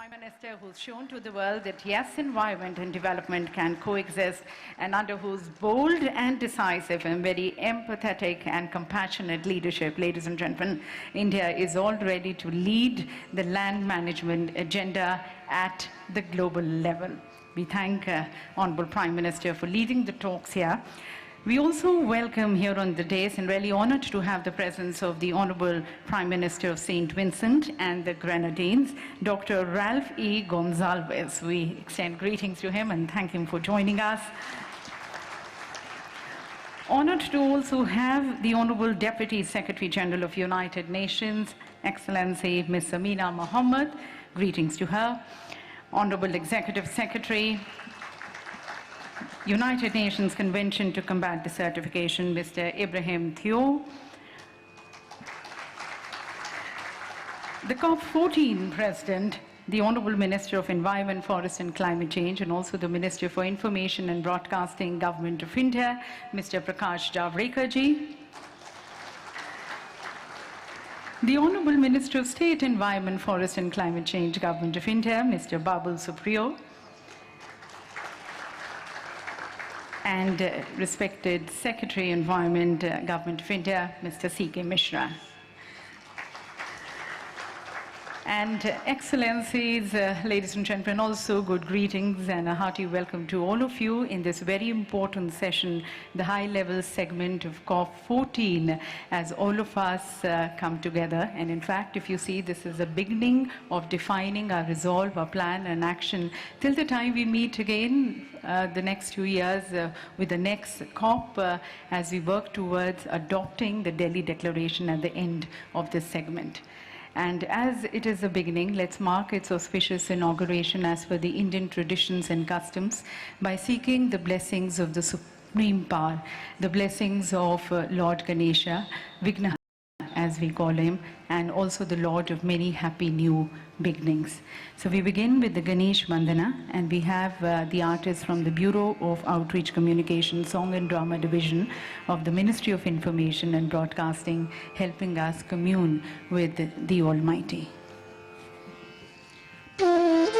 Prime Minister who's shown to the world that yes, environment and development can coexist, and under whose bold and decisive and very empathetic and compassionate leadership, ladies and gentlemen, India is all ready to lead the land management agenda at the global level. We thank Honorable Prime Minister for leading the talks here. We also welcome here on the dais and really honored to have the presence of the Honorable Prime Minister of St. Vincent and the Grenadines, Dr. Ralph E. Gonzalez. We extend greetings to him and thank him for joining us. Honored to also have the Honorable Deputy Secretary General of United Nations, Excellency Ms. Amina Mohammed. Greetings to her. Honorable Executive Secretary, United Nations Convention to Combat Desertification, Mr. Ibrahim Theo. The COP14 President, the Honorable Minister of Environment, Forest and Climate Change, and also the Minister for Information and Broadcasting, Government of India, Mr. Prakash Javadekar ji. The Honorable Minister of State, Environment, Forest and Climate Change, Government of India, Mr. Babul Supriyo. And respected Secretary, Environment, Government of India, Mr. C.K. Mishra. And Excellencies, ladies and gentlemen, also good greetings and a hearty welcome to all of you in this very important session, the high-level segment of COP14, as all of us come together. And in fact, if you see, this is a beginning of defining our resolve, our plan and action till the time we meet again the next 2 years with the next COP as we work towards adopting the Delhi Declaration at the end of this segment. And as it is a beginning, let's mark its auspicious inauguration as per the Indian traditions and customs by seeking the blessings of the Supreme Power, the blessings of Lord Ganesha, Vigna as we call him, and also the Lord of many happy new beginnings. So we begin with the Ganesh Vandana, and we have the artists from the Bureau of Outreach Communication, Song and Drama Division of the Ministry of Information and Broadcasting helping us commune with the Almighty. Purna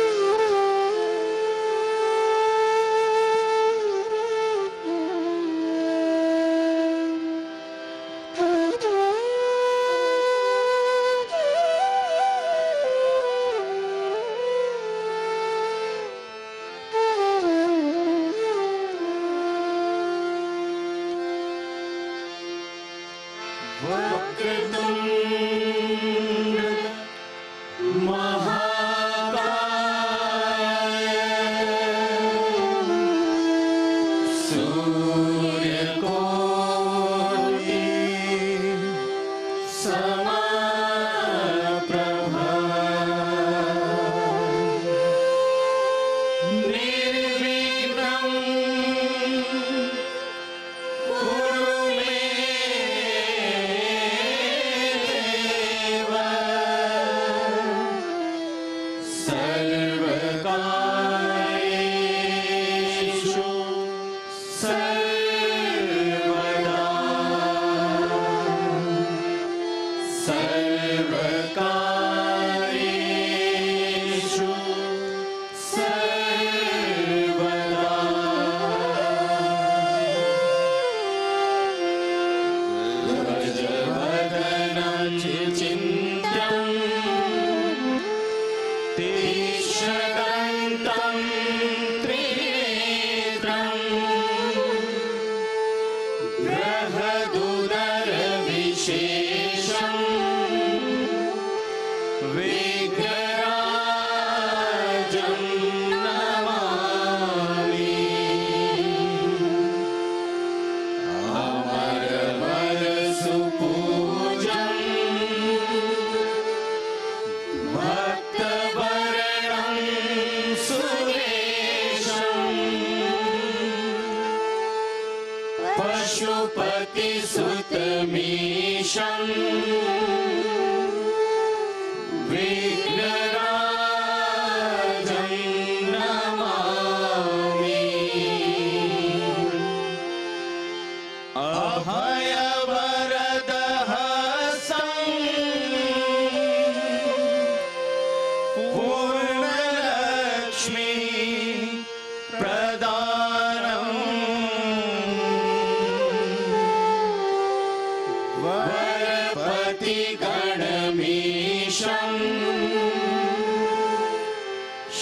वरपतिगणमीशम्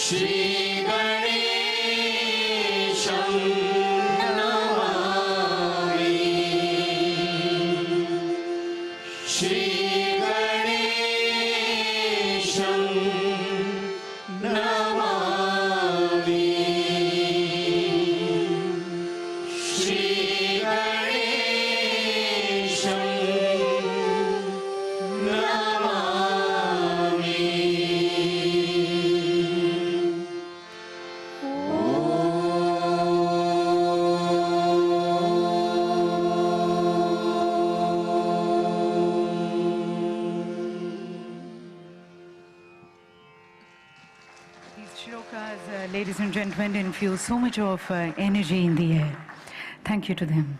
श्रीगणेशं Namami श्रीगणेशं Namami श्रीगणेशं These shlokas, ladies and gentlemen, infuse so much of energy in the air. Thank you to them.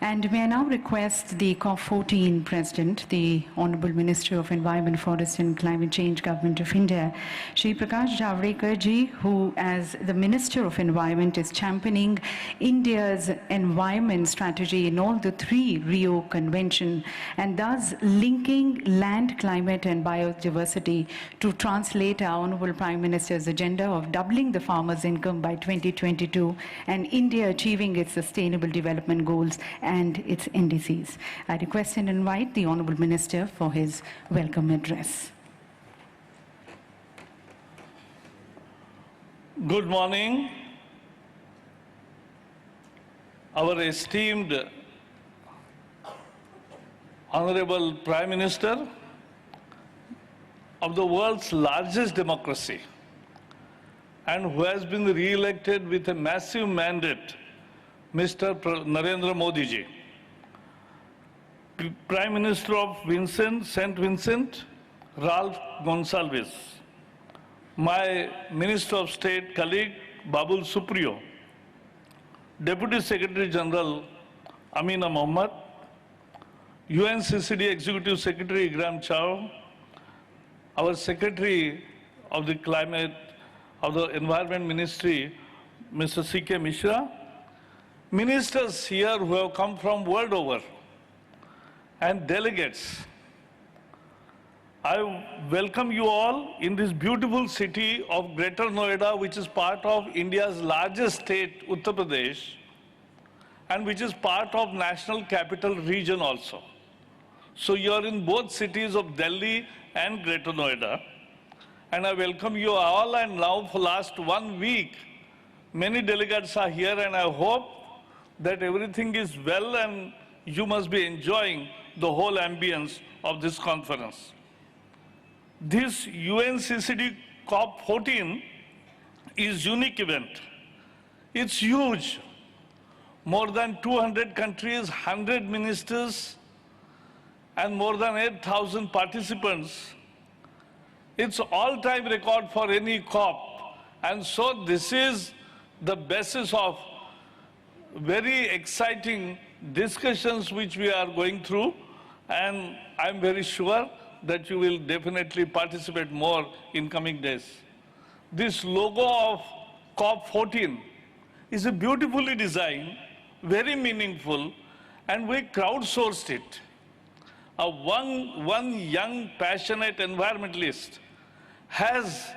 And may I now request the COP14 President, the Honorable Minister of Environment, Forest and Climate Change, Government of India, Shri Prakash Javadekar ji, who as the Minister of Environment is championing India's environment strategy in all the three Rio Convention and thus linking land, climate and biodiversity to translate our Honorable Prime Minister's agenda of doubling the farmers' income by 2022 and India achieving its sustainable development goals and its indices. I request and invite the Honorable Minister for his welcome address. Good morning, our esteemed Honorable Prime Minister of the world's largest democracy and who has been re-elected with a massive mandate, Mr. Narendra Modi ji. Prime Minister of St. Vincent, Ralph Gonsalves. My Minister of State colleague, Babul Supriyo. Deputy Secretary General, Amina Mohammed. UNCCD Executive Secretary, Igram Chow. Our Secretary of the Climate, of the Environment Ministry, Mr. C.K. Mishra. Ministers here who have come from world over, and delegates. I welcome you all in this beautiful city of Greater Noida, which is part of India's largest state, Uttar Pradesh, and which is part of National Capital Region also. So you are in both cities of Delhi and Greater Noida. And I welcome you all, and now for last 1 week, many delegates are here, and I hope that everything is well and you must be enjoying the whole ambience of this conference. This UNCCD COP14 is unique event. It's huge. More than 200 countries, 100 ministers, and more than 8,000 participants. It's all-time record for any COP. And so this is the basis of very exciting discussions which we are going through, and I'm very sure that you will definitely participate more in coming days. This logo of COP14 is a beautifully designed, very meaningful, and we crowdsourced it. One young, passionate environmentalist has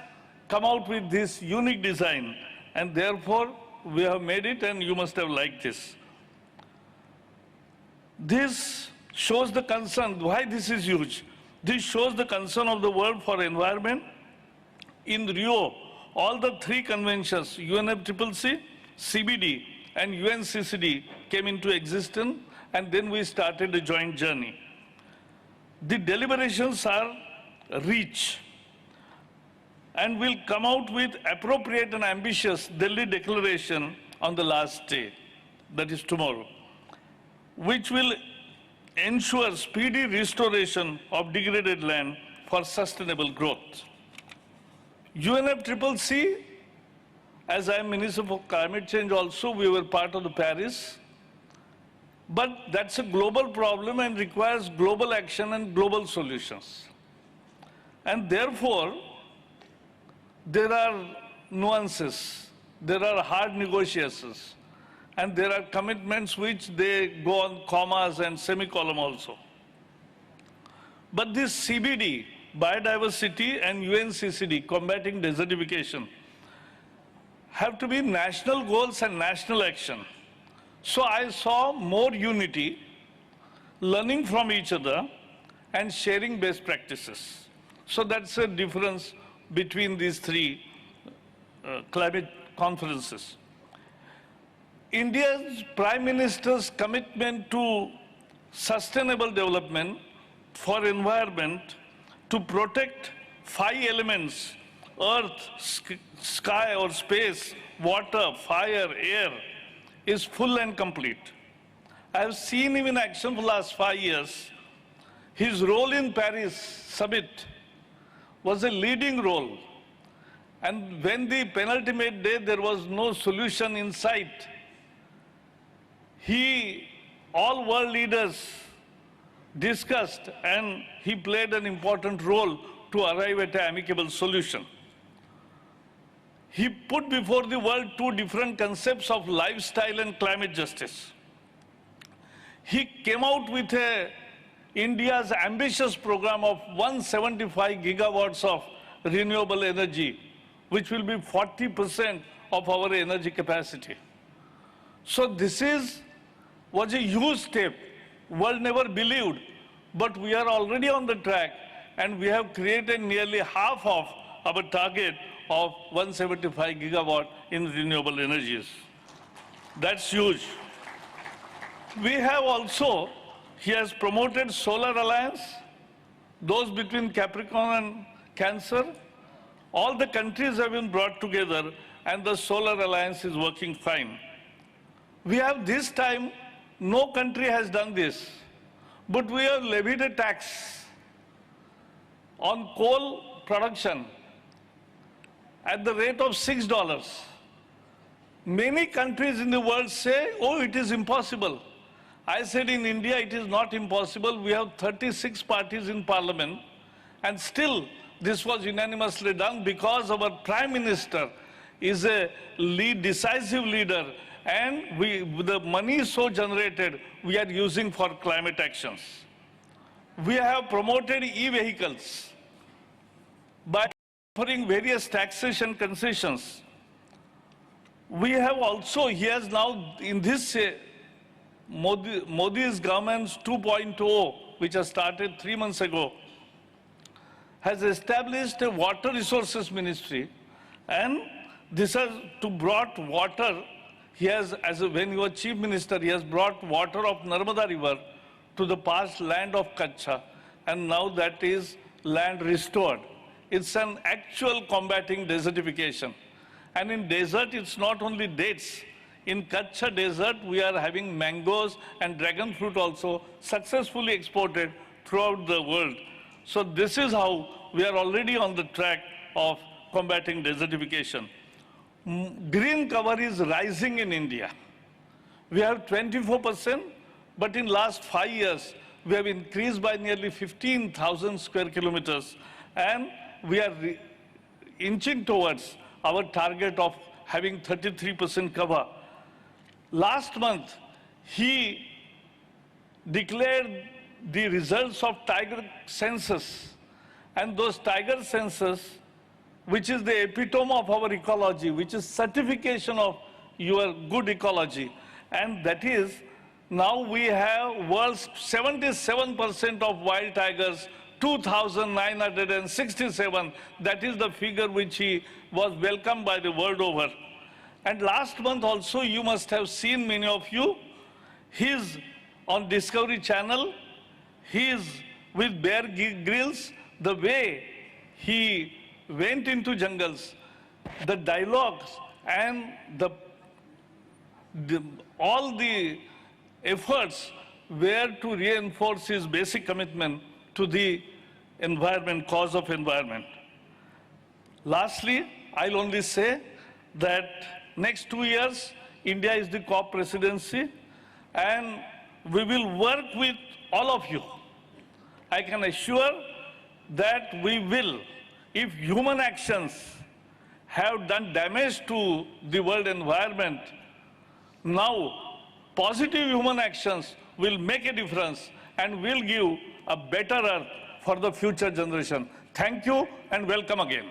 come out with this unique design, and therefore we have made it, and you must have liked this. This shows the concern. Why this is huge? This shows the concern of the world for environment. In Rio, all the three conventions, UNFCCC, CBD, and UNCCD came into existence, and then we started a joint journey. The deliberations are rich, and will come out with appropriate and ambitious Delhi Declaration on the last day, that is tomorrow, which will ensure speedy restoration of degraded land for sustainable growth. UNFCCC, as I am Minister for Climate Change also, we were part of the Paris, but that's a global problem and requires global action and global solutions. And therefore, there are nuances, there are hard negotiations, And there are commitments which they go on commas and semicolon also. But this CBD, biodiversity, and UNCCD, combating desertification, have to be national goals and national action. So I saw more unity, learning from each other, and sharing best practices. So that's a difference between these three climate conferences. India's Prime Minister's commitment to sustainable development for environment to protect 5 elements, earth, sky or space, water, fire, air, is full and complete. I have seen him in action for the last 5 years. His role in Paris summit was a leading role. And when the penultimate day there was no solution in sight, all world leaders discussed and he played an important role to arrive at an amicable solution. He put before the world 2 different concepts of lifestyle and climate justice. He came out with India's ambitious program of 175 gigawatts of renewable energy, which will be 40% of our energy capacity. So this was a huge step. World never believed, but we are already on the track and we have created nearly half of our target of 175 gigawatt in renewable energies. That's huge. We have also, he has promoted Solar Alliance, those between Capricorn and Cancer. All the countries have been brought together and the Solar Alliance is working fine. We have this time, no country has done this, but we have levied a tax on coal production at the rate of $6. Many countries in the world say, oh, it is impossible. I said in India, it is not impossible. We have 36 parties in parliament, and still this was unanimously done because our Prime Minister is a decisive leader, and the money so generated, we are using for climate actions. We have promoted e-vehicles by offering various taxation concessions. We have also, he has now, in this Modi's government's 2.0, which has started 3 months ago, has established a water resources ministry, and this has to brought water. He has, when he was chief minister, he has brought water of Narmada river to the past land of Kutch, and now that is land restored. It's an actual combating desertification. And in desert, it's not only dates. In Kutch desert, we are having mangoes and dragon fruit also successfully exported throughout the world. So this is how we are already on the track of combating desertification. Green cover is rising in India. We have 24%, but in last 5 years, we have increased by nearly 15,000 square kilometers, and we are inching towards our target of having 33% cover. Last month, he declared the results of tiger census, and those tiger census, which is the epitome of our ecology, which is certification of your good ecology. And that is, now we have world's 77% of wild tigers, 2,967. That is the figure which he was welcomed by the world over. And last month also, you must have seen, many of you, he's on Discovery Channel, he's with Bear Grylls, the way he went into jungles, the dialogues and all the efforts were to reinforce his basic commitment to the environment, cause of environment. Lastly, I'll only say that next 2 years, India is the COP presidency, and we will work with all of you. I can assure that we will, if human actions have done damage to the world environment, Now, positive human actions will make a difference and will give a better earth for the future generation. Thank you and welcome again.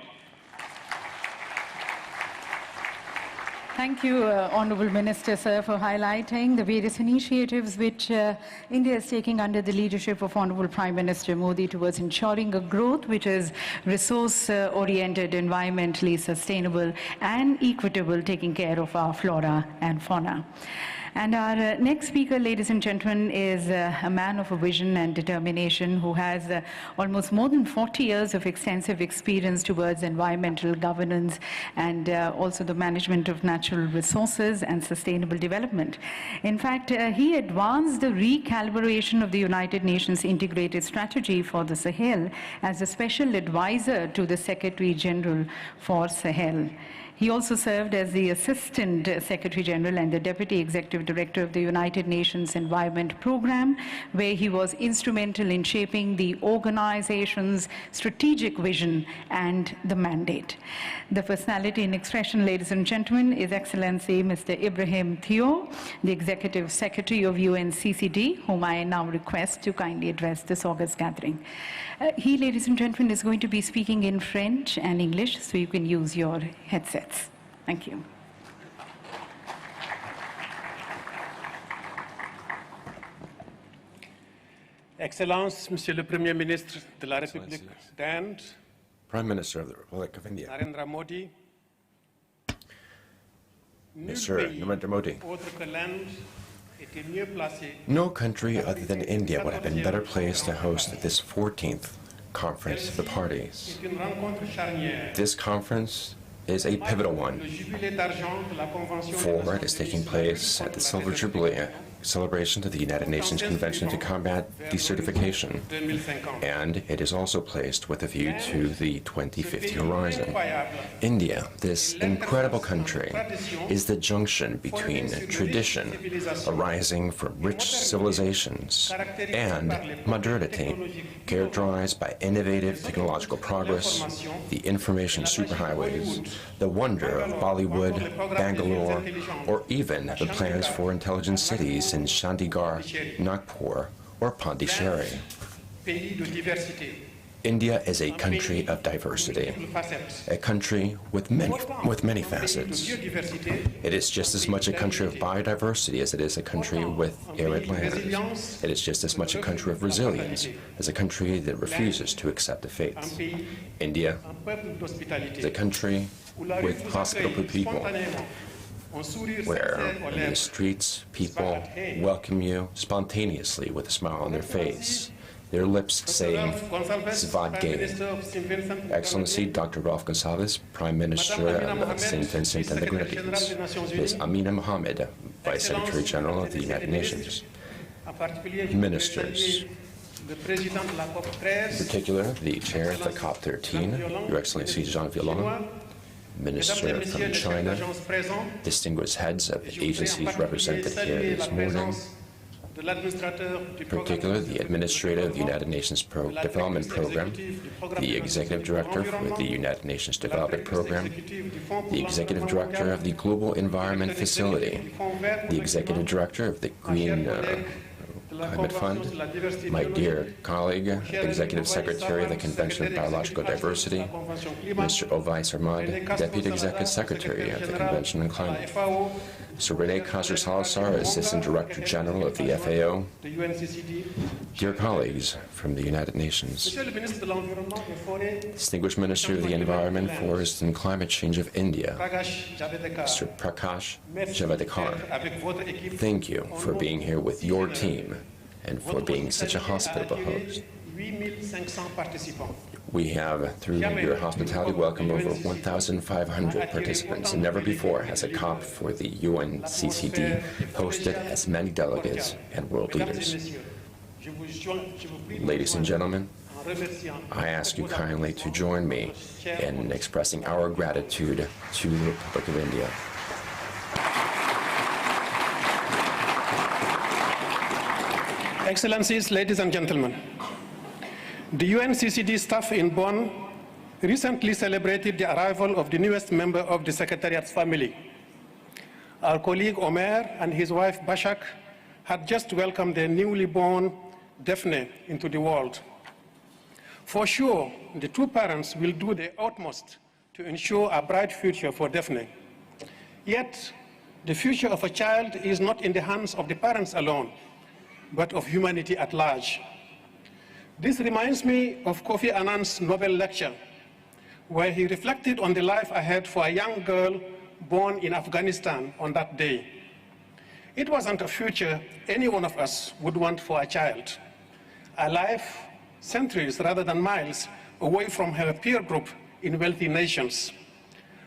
Thank you, Honourable Minister, sir, for highlighting the various initiatives which India is taking under the leadership of Honourable Prime Minister Modi towards ensuring a growth which is resource-oriented, environmentally sustainable and equitable, taking care of our flora and fauna. And our next speaker, ladies and gentlemen, is a man of a vision and determination who has almost more than 40 years of extensive experience towards environmental governance and also the management of natural resources and sustainable development. In fact, he advanced the recalibration of the United Nations Integrated Strategy for the Sahel as a special advisor to the Secretary General for Sahel. He also served as the Assistant Secretary General and the Deputy Executive Director of the United Nations Environment Programme, where he was instrumental in shaping the organization's strategic vision and the mandate. The personality in expression, ladies and gentlemen, is Excellency Mr. Ibrahim Theo, the Executive Secretary of UNCCD, whom I now request to kindly address this august gathering. He, ladies and gentlemen, is going to be speaking in French and English, so you can use your headsets. Thank you. Excellences, Monsieur le Premier ministre de la République d'Inde, Prime Minister of the Republic of India, Narendra Modi, Mr. Narendra Modi. autre que l'Inde était mieux placé No country other than India would have been better placed to host this 14th Conference of the Parties. C'est une rencontre charnière. This conference is a pivotal one, Le jubilé d'argent de la Convention for it is taking place at the Silver Jubilee celebration to the United Nations Convention to Combat Desertification, 2050. and it is also placed with a view to the 2050 horizon. India, this incredible country, is the junction between tradition arising from rich civilizations and modernity, characterized by innovative technological progress, the information superhighways, the wonder of Bollywood, Bangalore, or even the plans for intelligent cities in Chandigarh, Nagpur, or Pondicherry. Pays de diversité, India is a country of diversity, facettes. a country with many facets. Biodiversité, It is just as much a country of biodiversity as it is a country with arid lands. It is just as much a country of resilience as a country that refuses to accept defeat. un pays, India un peuple d'hospitalité. is a country Où la rue with vous hospitable accueille people, spontanément, un sourire where sincère aux in the lèvres. streets people welcome you spontaneously with a smile on their face, their lips saying, Savad Gay. Excellency Dr. Ralph Gonsalves, Prime Minister of St. Vincent and the Grenadines, Ms. Amina Mohammed, Vice Secretary General of the United Nations, En particulier, je Ministers, voudrais saluer le président de la COP in 13, particular the chair of the COP13, Your Excellency Jean Violon, Minister Mesdames et from Messieurs les chefs China, d'agences présents, distinguished heads of je voudrais en agencies particulier represented here saluer la this morning, présence de l'administrateur du in programme particular the administrator of the United Nations Development Program, the executive director for the United Nations Development Program, the executive director of the Global Environment Facility, the executive director of the Green Climate Fund, my dear colleague, Executive Secretary of the Convention of Biological Diversity, Mr. Ovais Ahmad, Deputy Executive Secretary of the Convention on Climate, FAO, Sir Rene Coster-Salazar, Assistant Director General of the FAO, de UNCCD, dear colleagues from the United Nations, Monsieur le ministre de l'Environnement, des Forêts, Distinguished Minister of the Environment, Forest and Climate Change of India, Prakash Javadekar, Mr. Prakash merci Javadekar. d'être avec votre équipe. Thank you for being here with your team and for being such a hospitable host. 8500 participants. We have, through your hospitality, welcomed over 1,500 participants, and never before has a COP for the UNCCD hosted as many delegates and world Mesdames et leaders. messieurs, je vous prie de Ladies and gentlemen, en remerciant I ask you kindly to join me in expressing our gratitude to the Republic of India. Excellencies, ladies and gentlemen, the UNCCD staff in Bonn recently celebrated the arrival of the newest member of the Secretariat's family. Our colleague Omer and his wife Bashak had just welcomed their newly born Daphne into the world. For sure, the two parents will do their utmost to ensure a bright future for Daphne. Yet, the future of a child is not in the hands of the parents alone, but of humanity at large. This reminds me of Kofi Annan's Nobel lecture, where he reflected on the life ahead for a young girl born in Afghanistan on that day. It wasn't a future any one of us would want for a child. A life centuries rather than miles away from her peer group in wealthy nations.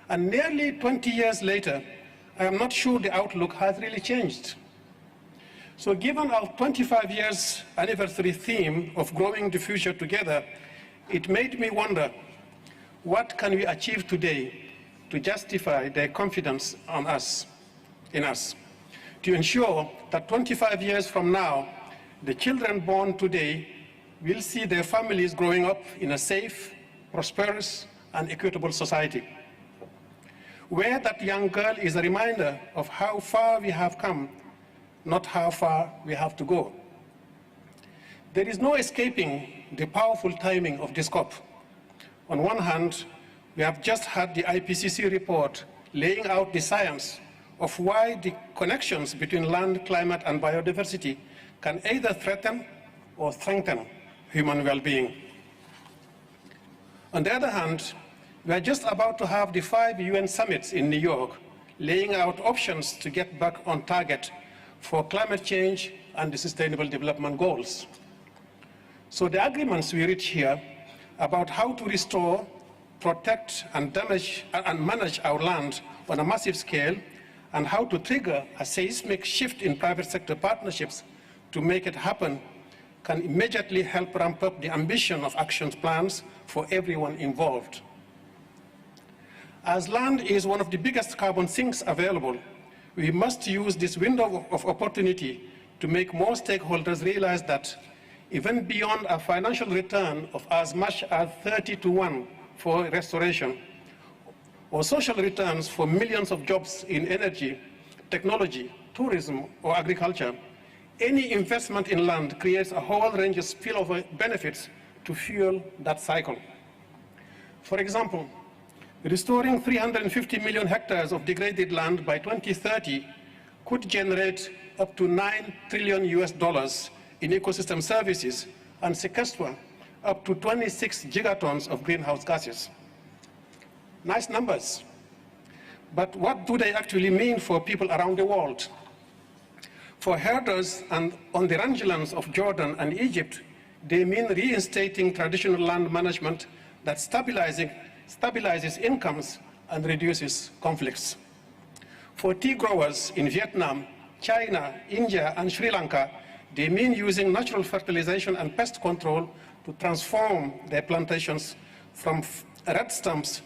And nearly 20 years later, I am not sure the outlook has really changed. So given our 25 years anniversary theme of growing the future together, it made me wonder, what can we achieve today to justify their confidence in us, to ensure that 25 years from now, the children born today will see their families growing up in a safe, prosperous, and equitable society, where that young girl is a reminder of how far we have come, not how far we have to go. There is no escaping the powerful timing of this COP. On one hand, we have just had the IPCC report laying out the science of why the connections between land, climate, and biodiversity can either threaten or strengthen human well-being. On the other hand, we are just about to have the 5 UN summits in New York, laying out options to get back on target for climate change and the Sustainable Development Goals. So the agreements we reach here about how to restore, protect, and manage our land on a massive scale, and how to trigger a seismic shift in private sector partnerships to make it happen, can immediately help ramp up the ambition of action plans for everyone involved. As land is one of the biggest carbon sinks available, we must use this window of opportunity to make more stakeholders realize that even beyond a financial return of as much as 30-to-1 for restoration, or social returns for millions of jobs in energy, technology, tourism, or agriculture, any investment in land creates a whole range of spillover benefits to fuel that cycle. For example, restoring 350 million hectares of degraded land by 2030 could generate up to $9 trillion in ecosystem services and sequester up to 26 gigatons of greenhouse gases. Nice numbers, but what do they actually mean for people around the world? For herders and on the rangelands of Jordan and Egypt, they mean reinstating traditional land management that stabilizes incomes and reduces conflicts. For tea growers in Vietnam, China, India, and Sri Lanka, they mean using natural fertilization and pest control to transform their plantations from red stumps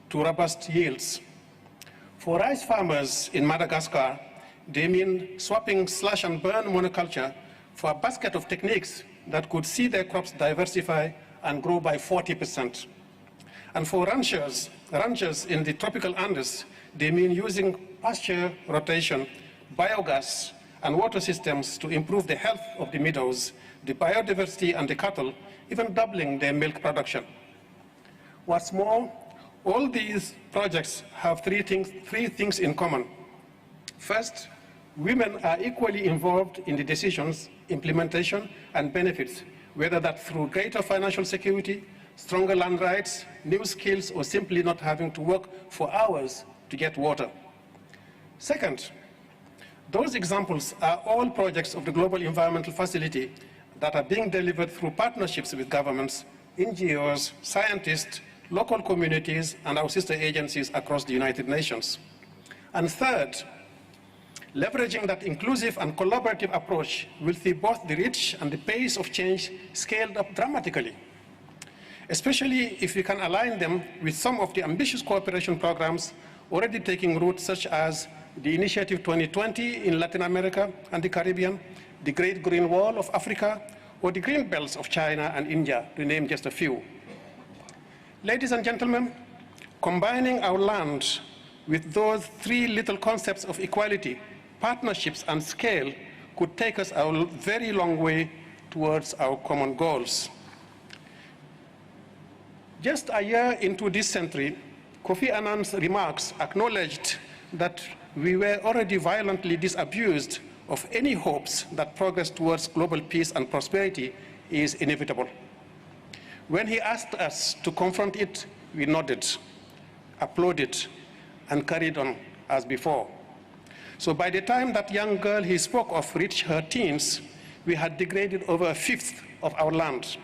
to robust yields. For rice farmers in Madagascar, they mean swapping slash and burn monoculture for a basket of techniques that could see their crops diversify and grow by 40%. And for ranchers in the tropical Andes, they mean using pasture rotation, biogas, and water systems to improve the health of the meadows, the biodiversity, and the cattle, even doubling their milk production. What's more, all these projects have three things in common. First, women are equally involved in the decisions, implementation, and benefits, whether that's through greater financial security, stronger land rights, new skills, or simply not having to work for hours to get water. Second, those examples are all projects of the Global Environmental Facility that are being delivered through partnerships with governments, NGOs, scientists, local communities, and our sister agencies across the United Nations. And third, leveraging that inclusive and collaborative approach will see both the reach and the pace of change scaled up dramatically, especially if we can align them with some of the ambitious cooperation programs already taking root, such as the Initiative 2020 in Latin America and the Caribbean, the Great Green Wall of Africa, or the Green Belts of China and India, to name just a few. Ladies and gentlemen, combining our land, With those three little concepts of equality, partnerships, and scale could take us a very long way towards our common goals. Just a year into this century, Kofi Annan's remarks acknowledged that we were already violently disabused of any hopes that progress towards global peace and prosperity is inevitable. When he asked us to confront it, we nodded, applauded, and carried on as before. So by the time that young girl he spoke of reached her teens, we had degraded over a fifth of our land.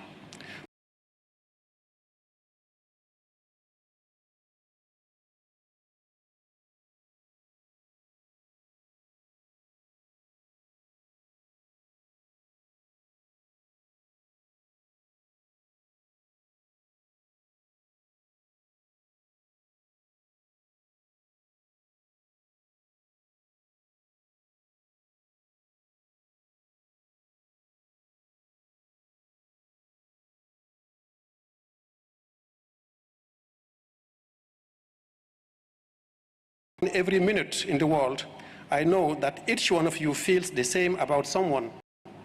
Every minute in the world, I know that each one of you feels the same about someone,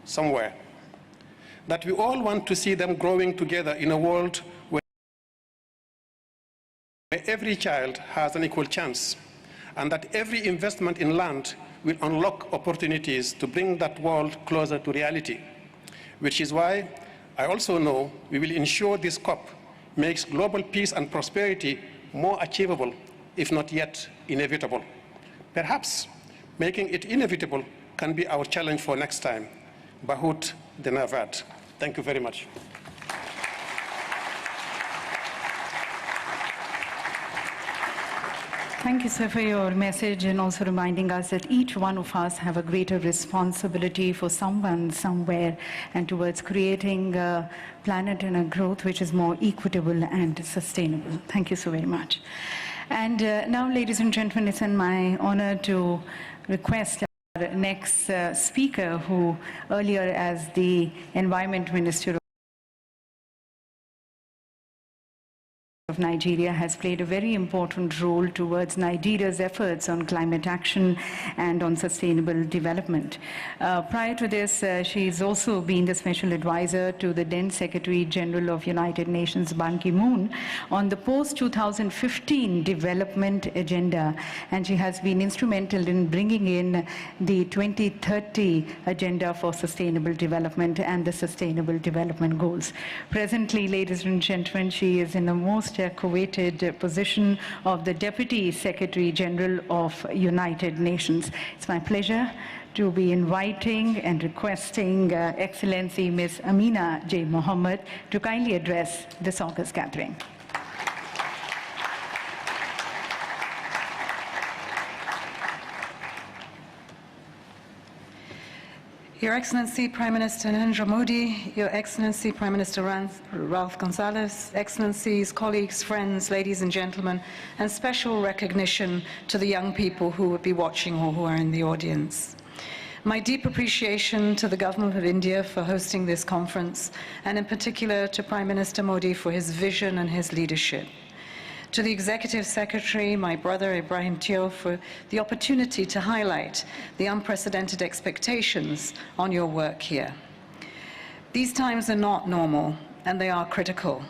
somewhere. That we all want to see them growing together in a world where every child has an equal chance, and that every investment in land will unlock opportunities to bring that world closer to reality. Which is why I also know we will ensure this COP makes global peace and prosperity more achievable, if not yet inevitable. Perhaps making it inevitable can be our challenge for next time. Bahut Denavad. Thank you very much. Thank you, sir, for your message and also reminding us that each one of us have a greater responsibility for someone, somewhere, and towards creating a planet and a growth which is more equitable and sustainable. Thank you so very much. And now, ladies and gentlemen, it's my honor to request our next speaker, who earlier as the Environment Minister of Nigeria has played a very important role towards Nigeria's efforts on climate action and on sustainable development. Prior to this, she's also been the special advisor to the then Secretary General of United Nations, Ban Ki-moon, on the post-2015 development agenda, and she has been instrumental in bringing in the 2030 agenda for sustainable development and the sustainable development goals. Presently, ladies and gentlemen, she is in the most coveted position of the Deputy Secretary General of United Nations. It's my pleasure to be inviting and requesting Excellency Ms. Amina J. Mohammed to kindly address this August gathering. Your Excellency Prime Minister Narendra Modi, Your Excellency Prime Minister Ralph Gonsalves, Excellencies, colleagues, friends, ladies and gentlemen, and special recognition to the young people who would be watching or who are in the audience. My deep appreciation to the Government of India for hosting this conference, and in particular to Prime Minister Modi for his vision and his leadership. To the Executive Secretary, my brother Ibrahim Tio, for the opportunity to highlight the unprecedented expectations on your work here. These times are not normal, and they are critical.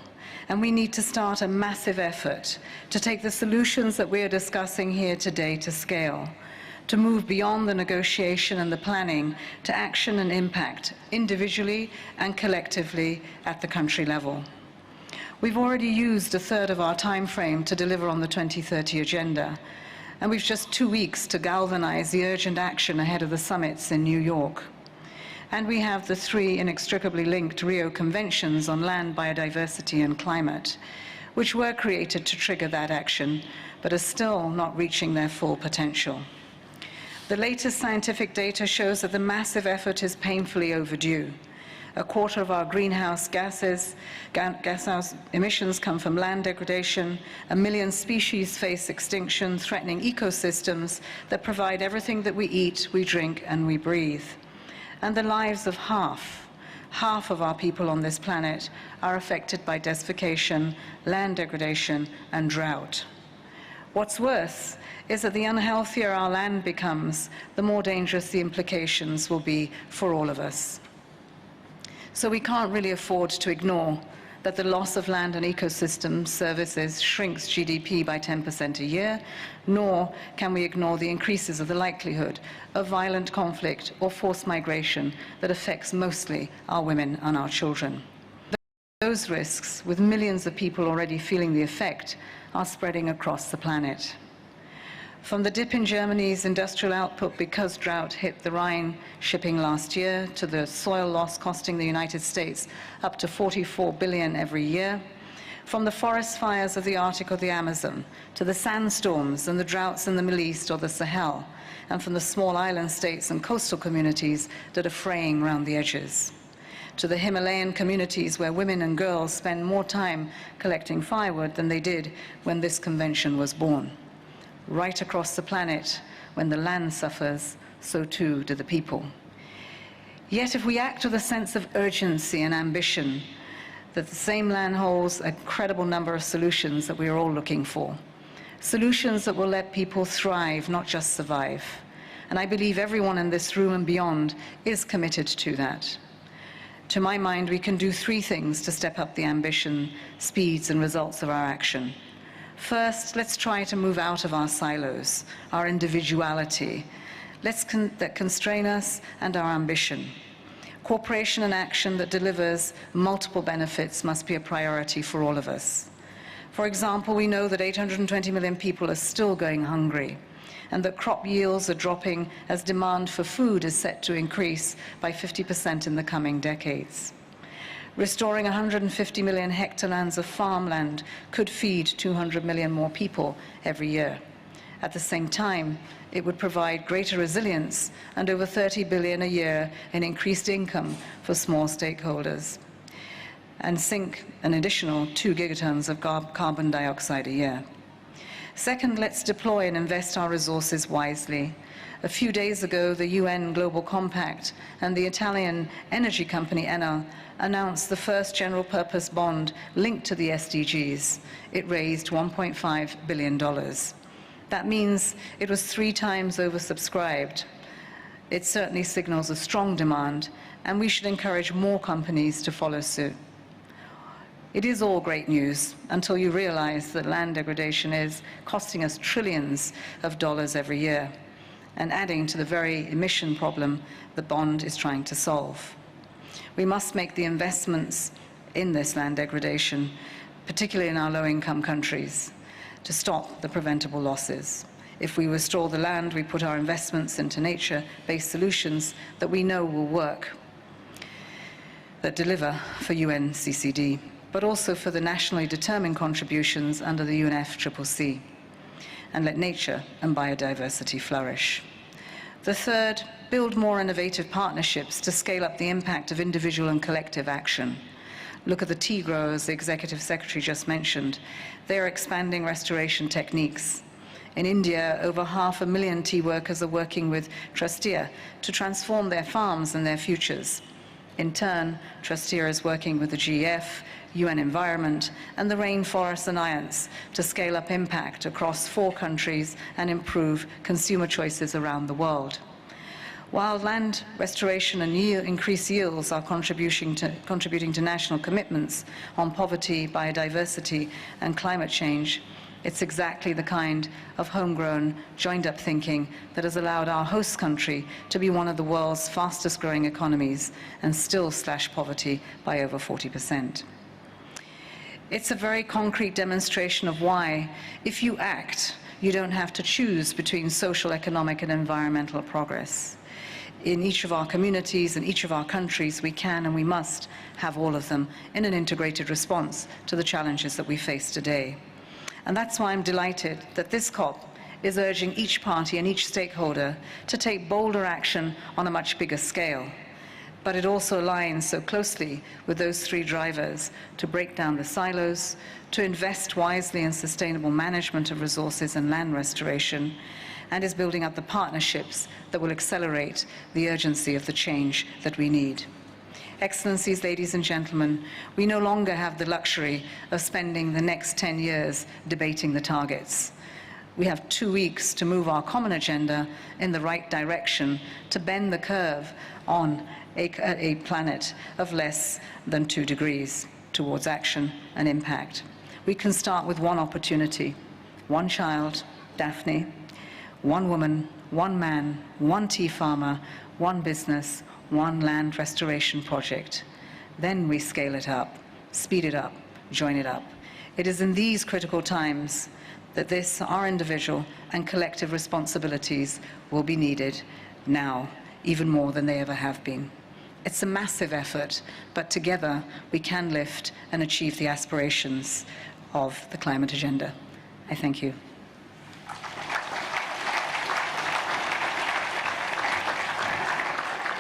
And we need to start a massive effort to take the solutions that we are discussing here today to scale, to move beyond the negotiation and the planning to action and impact, individually and collectively at the country level. We've already used a third of our time frame to deliver on the 2030 agenda, and we've just 2 weeks to galvanize the urgent action ahead of the summits in New York. And we have the 3 inextricably linked Rio Conventions on land, biodiversity, and climate, which were created to trigger that action, but are still not reaching their full potential. The latest scientific data shows that the massive effort is painfully overdue. A quarter of our greenhouse gas emissions come from land degradation. 1 million species face extinction, threatening ecosystems that provide everything that we eat, we drink, and we breathe. And the lives of half of our people on this planet are affected by desertification, land degradation, and drought. What's worse is that the unhealthier our land becomes, the more dangerous the implications will be for all of us. So we can't really afford to ignore that the loss of land and ecosystem services shrinks GDP by 10% a year, nor can we ignore the increases of the likelihood of violent conflict or forced migration that affects mostly our women and our children. Those risks, with millions of people already feeling the effect, are spreading across the planet. From the dip in Germany's industrial output because drought hit the Rhine shipping last year, to the soil loss costing the United States up to $44 billion every year, from the forest fires of the Arctic or the Amazon, to the sandstorms and the droughts in the Middle East or the Sahel, and from the small island states and coastal communities that are fraying around the edges, to the Himalayan communities where women and girls spend more time collecting firewood than they did when this convention was born. Right across the planet, when the land suffers, so too do the people. Yet if we act with a sense of urgency and ambition, that the same land holds a credible number of solutions that we are all looking for. Solutions that will let people thrive, not just survive. And I believe everyone in this room and beyond is committed to that. To my mind, we can do three things to step up the ambition, speeds, and results of our action. First, let's try to move out of our silos, our individuality, that constrain us and our ambition. Cooperation and action that delivers multiple benefits must be a priority for all of us. For example, we know that 820 million people are still going hungry, and that crop yields are dropping as demand for food is set to increase by 50% in the coming decades. Restoring 150 million hectares of farmland could feed 200 million more people every year. At the same time, it would provide greater resilience and over 30 billion a year in increased income for small stakeholders, and sink an additional 2 gigatons of carbon dioxide a year. Second, let's deploy and invest our resources wisely. A few days ago, the UN Global Compact and the Italian energy company Enel announced the first general purpose bond linked to the SDGs. It raised $1.5 billion. That means it was 3 times oversubscribed. It certainly signals a strong demand, and we should encourage more companies to follow suit. It is all great news until you realize that land degradation is costing us trillions of dollars every year, and adding to the very emission problem the bond is trying to solve. We must make the investments in this land degradation, particularly in our low-income countries, to stop the preventable losses. If we restore the land, we put our investments into nature-based solutions that we know will work, that deliver for UNCCD, but also for the nationally determined contributions under the UNFCCC, and let nature and biodiversity flourish. The third, build more innovative partnerships to scale up the impact of individual and collective action. Look at the tea growers the Executive Secretary just mentioned. They are expanding restoration techniques. In India, over 500,000 tea workers are working with Trustia to transform their farms and their futures. In turn, Trustia is working with the GEF, UN Environment, and the Rainforest Alliance to scale up impact across 4 countries and improve consumer choices around the world. While land restoration and increased yields are contributing to national commitments on poverty, biodiversity, and climate change, it's exactly the kind of homegrown, joined-up thinking that has allowed our host country to be one of the world's fastest-growing economies and still slash poverty by over 40%. It's a very concrete demonstration of why, if you act, you don't have to choose between social, economic, and environmental progress. In each of our communities and each of our countries, we can and we must have all of them in an integrated response to the challenges that we face today. And that's why I'm delighted that this COP is urging each party and each stakeholder to take bolder action on a much bigger scale. But it also aligns so closely with those 3 drivers: to break down the silos, to invest wisely in sustainable management of resources and land restoration, and is building up the partnerships that will accelerate the urgency of the change that we need. Excellencies, ladies and gentlemen, we no longer have the luxury of spending the next 10 years debating the targets. We have 2 weeks to move our common agenda in the right direction to bend the curve on a planet of less than 2 degrees towards action and impact. We can start with one opportunity, one child, Daphne, one woman, one man, one tea farmer, one business, one land restoration project. Then we scale it up, speed it up, join it up. It is in these critical times that our individual and collective responsibilities will be needed now, even more than they ever have been. It's a massive effort, but together we can lift and achieve the aspirations of the climate agenda. I thank you.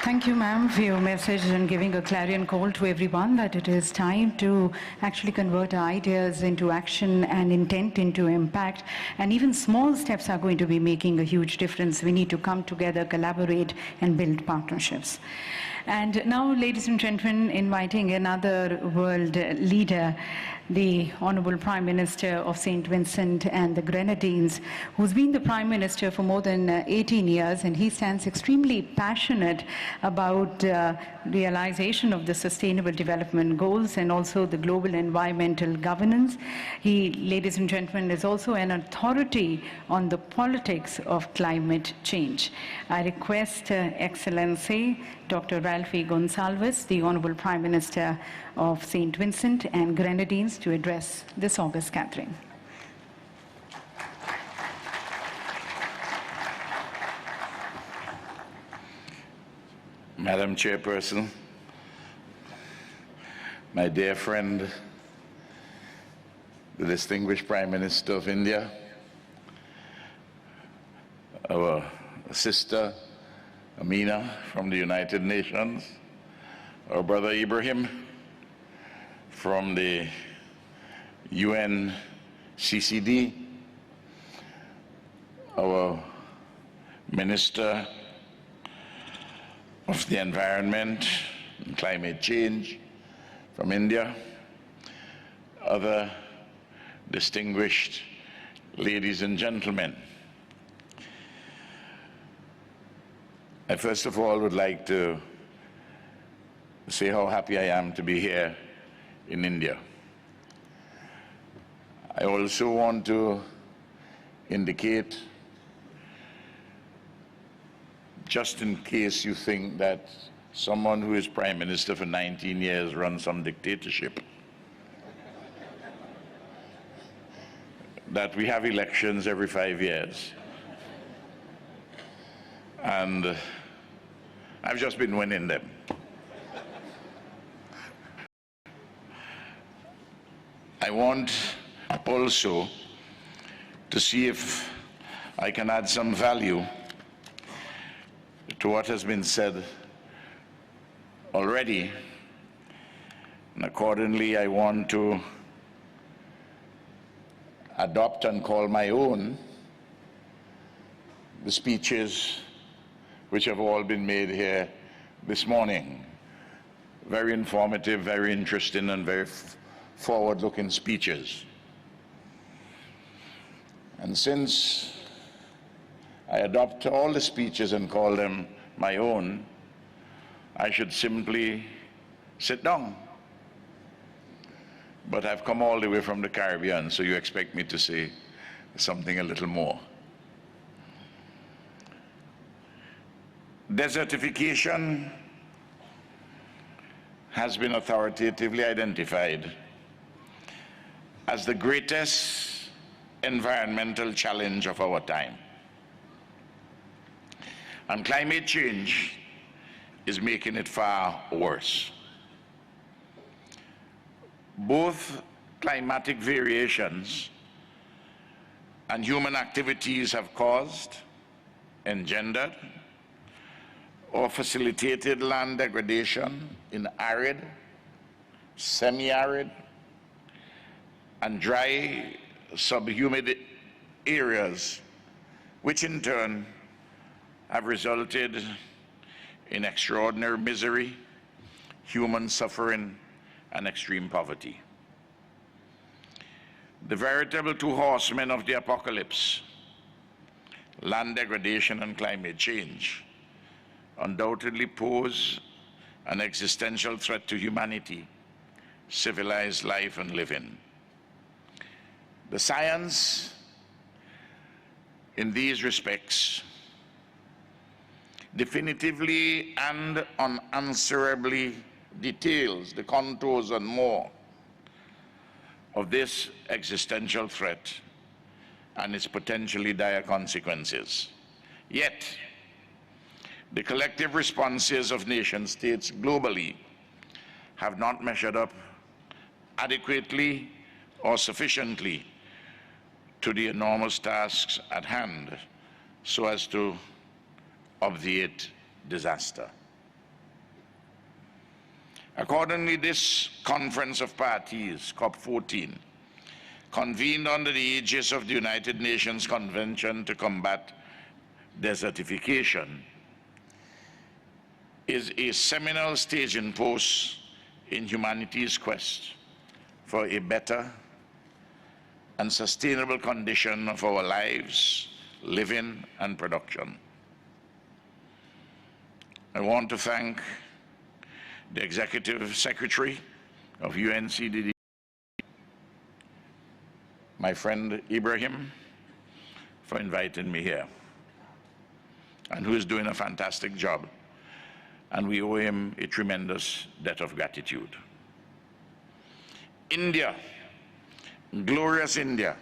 Thank you, ma'am, for your message and giving a clarion call to everyone that it is time to actually convert our ideas into action and intent into impact. And even small steps are going to be making a huge difference. We need to come together, collaborate, and build partnerships. And now, ladies and gentlemen, inviting another world leader, the Honorable Prime Minister of St. Vincent and the Grenadines, who's been the Prime Minister for more than 18 years, and he stands extremely passionate about realization of the Sustainable Development Goals and also the global environmental governance. He, ladies and gentlemen, is also an authority on the politics of climate change. I request Excellency Dr. Ralph Gonsalves, the Honorable Prime Minister of St. Vincent and Grenadines, to address this august gathering. Madam Chairperson, my dear friend, the distinguished Prime Minister of India, our sister Amina from the United Nations, our brother Ibrahim from the UNCCD, our Minister of the Environment and Climate Change from India, other distinguished ladies and gentlemen. I first of all would like to say how happy I am to be here in India. I also want to indicate, just in case you think that someone who is Prime Minister for 19 years runs some dictatorship, that we have elections every 5 years. And I've just been winning them. I want also to see if I can add some value to what has been said already. And accordingly, I want to adopt and call my own the speeches which have all been made here this morning. Very informative, very interesting, and very forward-looking speeches. And since I adopt all the speeches and call them my own, I should simply sit down. But I've come all the way from the Caribbean, so you expect me to say something a little more. Desertification has been authoritatively identified as the greatest environmental challenge of our time. And climate change is making it far worse. Both climatic variations and human activities have caused, engendered, or facilitated land degradation in arid, semi-arid, and dry subhumid areas, which in turn have resulted in extraordinary misery, human suffering, and extreme poverty. The veritable two horsemen of the apocalypse land degradation and climate change undoubtedly pose an existential threat to humanity, civilized life and living. The science in these respects definitively and unanswerably details the contours and more of this existential threat and its potentially dire consequences. Yet, the collective responses of nation states globally have not measured up adequately or sufficiently to the enormous tasks at hand so as to obviate disaster. Accordingly, this Conference of Parties, COP14, convened under the aegis of the United Nations Convention to Combat Desertification, is a seminal staging post in humanity's quest for a better and sustainable condition of our lives, living, and production. I want to thank the Executive Secretary of UNCCD, my friend Ibrahim, for inviting me here, and who is doing a fantastic job. And we owe him a tremendous debt of gratitude. India, glorious India,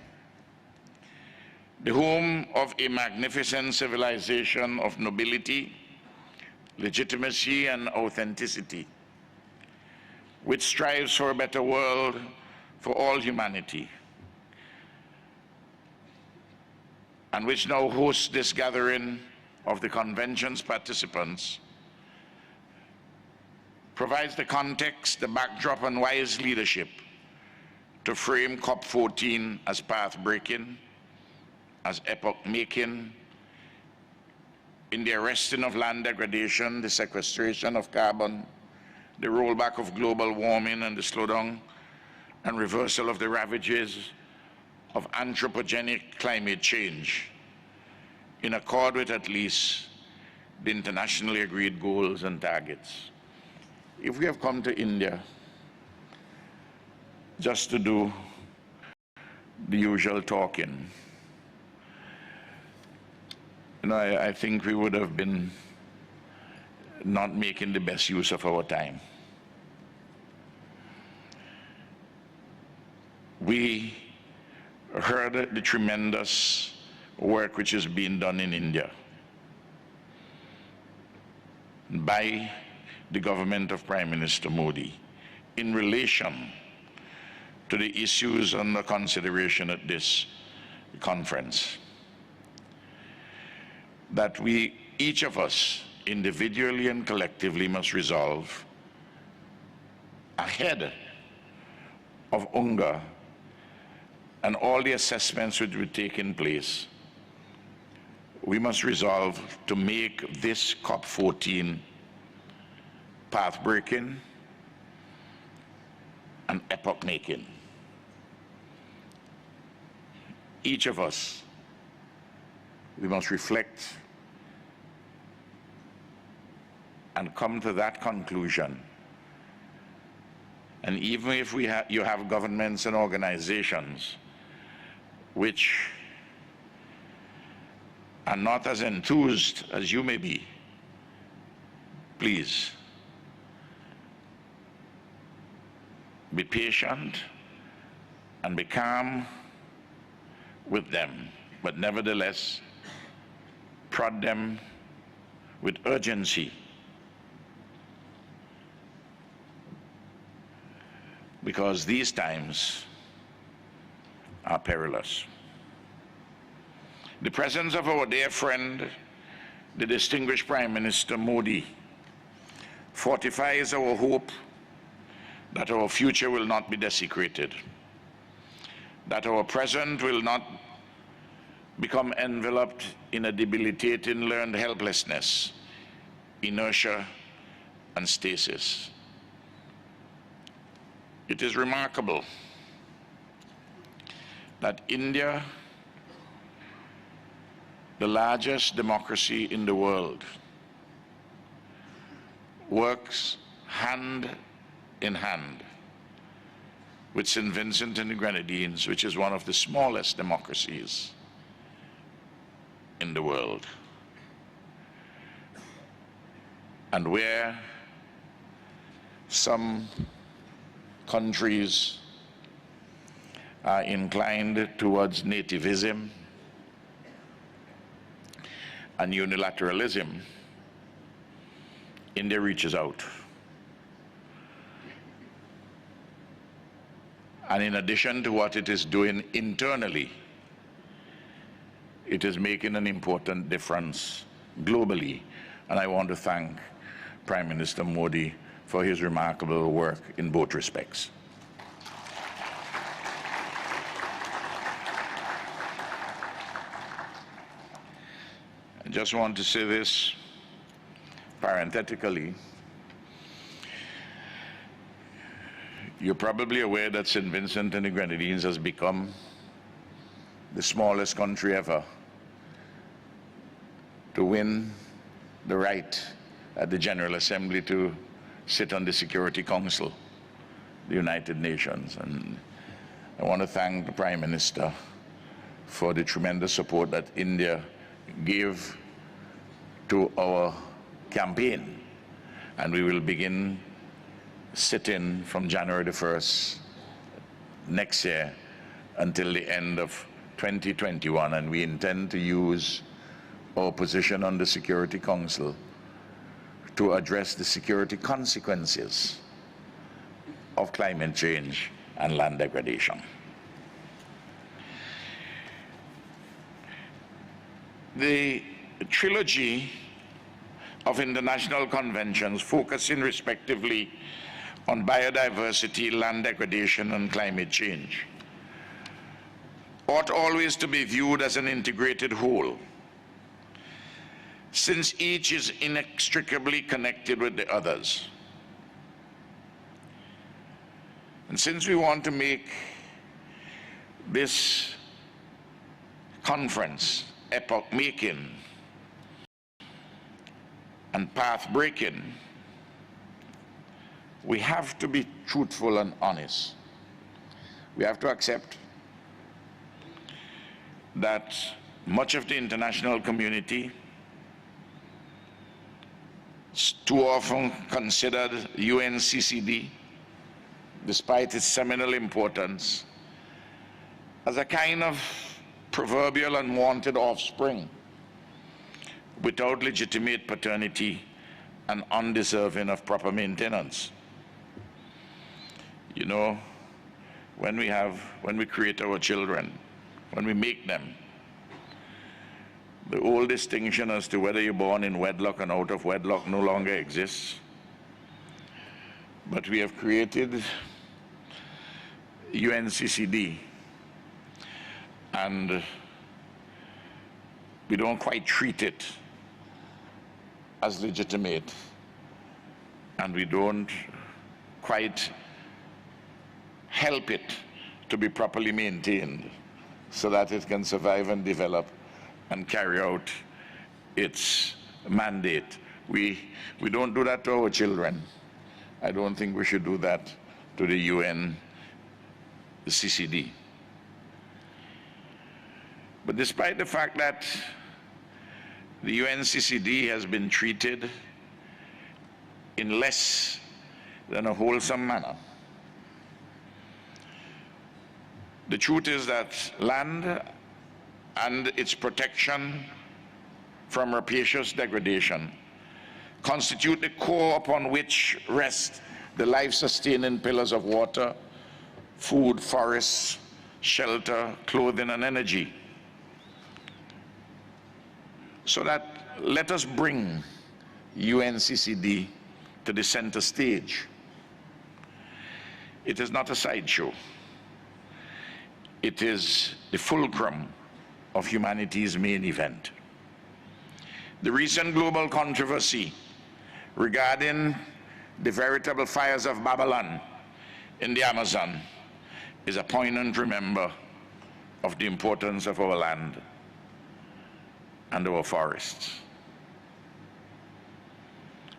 the home of a magnificent civilization of nobility, legitimacy, and authenticity, which strives for a better world for all humanity, and which now hosts this gathering of the convention's participants, provides the context, the backdrop, and wise leadership to frame COP14 as path-breaking, as epoch-making, in the arresting of land degradation, the sequestration of carbon, the rollback of global warming, and the slowdown and reversal of the ravages of anthropogenic climate change, in accord with at least the internationally agreed goals and targets. If we have come to India just to do the usual talking, I think we would have been not making the best use of our time. We heard the tremendous work which is being done in India by the government of Prime Minister Modi in relation to the issues under consideration at this conference, that we, each of us, individually and collectively, must resolve ahead of UNGA and all the assessments which were taking place. We must resolve to make this COP14 path-breaking and epoch-making. Each of us, we must reflect and come to that conclusion. And even if you have governments and organizations which are not as enthused as you may be, please be patient and be calm with them, but nevertheless prod them with urgency, because these times are perilous. The presence of our dear friend, the distinguished Prime Minister Modi, fortifies our hope that our future will not be desecrated, that our present will not become enveloped in a debilitating learned helplessness, inertia, and stasis. It is remarkable that India the largest democracy in the world, works hand in hand with St. Vincent and the Grenadines, which is one of the smallest democracies in the world, and where some countries are inclined towards nativism and unilateralism, India reaches out. And in addition to what it is doing internally, it is making an important difference globally. And I want to thank Prime Minister Modi for his remarkable work in both respects. I just want to say this parenthetically. You're probably aware that St. Vincent and the Grenadines has become the smallest country ever to win the right at the General Assembly to sit on the Security Council, the United Nations. And I want to thank the Prime Minister for the tremendous support that India gave to our campaign. And we will begin sitting from January the 1st next year until the end of 2021. And we intend to use our position on the Security Council to address the security consequences of climate change and land degradation. The trilogy of international conventions focusing respectively on biodiversity, land degradation, and climate change ought always to be viewed as an integrated whole, since each is inextricably connected with the others. And since we want to make this conference epoch-making and path-breaking, we have to be truthful and honest. We have to accept that much of the international community, too often considered UNCCD, despite its seminal importance, as a kind of proverbial unwanted offspring without legitimate paternity and undeserving of proper maintenance. You know, when we create our children, when we make them, the old distinction as to whether you're born in wedlock and out of wedlock no longer exists. But we have created UNCCD, and we don't quite treat it as legitimate, and we don't quite help it to be properly maintained so that it can survive and develop and carry out its mandate. We don't do that to our children. I don't think we should do that to the UNCCD. But despite the fact that the UNCCD has been treated in less than a wholesome manner, the truth is that land and its protection from rapacious degradation constitute the core upon which rest the life-sustaining pillars of water, food, forests, shelter, clothing, and energy. So that let us bring UNCCD to the center stage. It is not a sideshow. It is the fulcrum of humanity's main event. The recent global controversy regarding the veritable fires of Babylon in the Amazon is a poignant reminder of the importance of our land and our forests.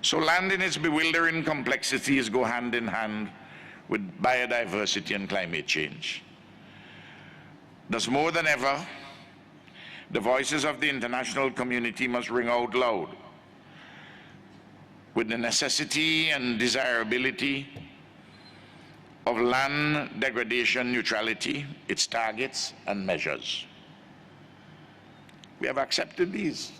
So land in its bewildering complexities go hand in hand with biodiversity and climate change. Thus, more than ever, the voices of the international community must ring out loud with the necessity and desirability of land degradation neutrality, its targets and measures. We have accepted these.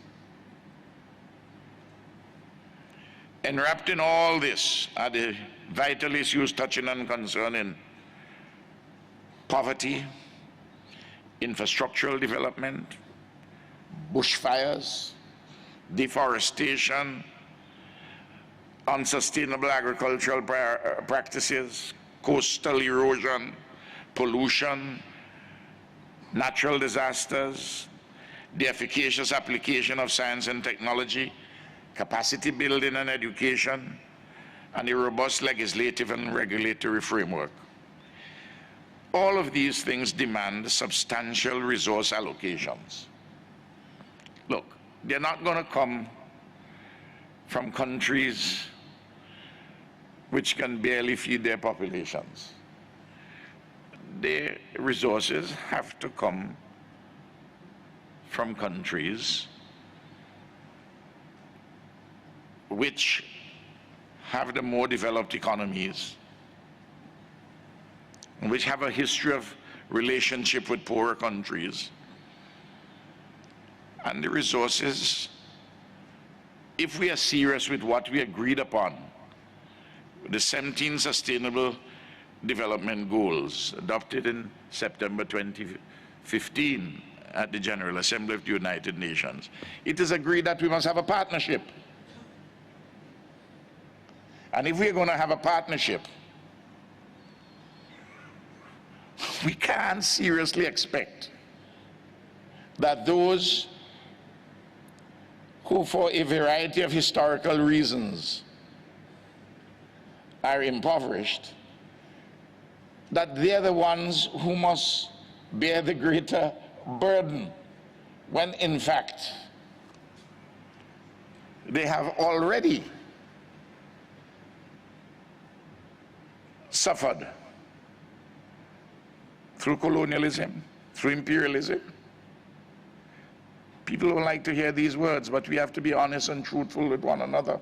Enwrapped in all this are the vital issues touching and concerning poverty, infrastructural development, bushfires, deforestation, unsustainable agricultural practices, coastal erosion, pollution, natural disasters, the efficacious application of science and technology, capacity building and education, and a robust legislative and regulatory framework. All of these things demand substantial resource allocations. Look, they're not going to come from countries which can barely feed their populations. Their resources have to come from countries which have the more developed economies, which have a history of relationship with poorer countries. And the resources, if we are serious with what we agreed upon, the 17 Sustainable Development Goals adopted in September 2015 at the General Assembly of the United Nations, it is agreed that we must have a partnership. And if we're going to have a partnership, we can't seriously expect that those who, for a variety of historical reasons, are impoverished, that they're the ones who must bear the greater burden, when in fact they have already suffered through colonialism, through imperialism. People don't like to hear these words, but we have to be honest and truthful with one another.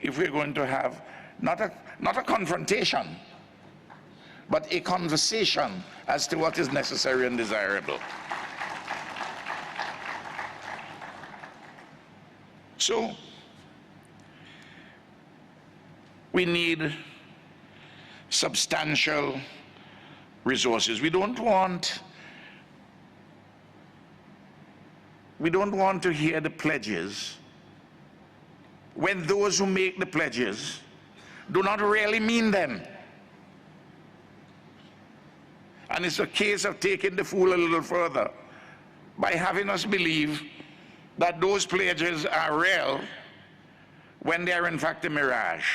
If we're going to have not a confrontation, but a conversation as to what is necessary and desirable. So, we need substantial resources. We don't want to hear the pledges when those who make the pledges do not really mean them. And it's a case of taking the fool a little further by having us believe that those pledges are real when they are in fact a mirage.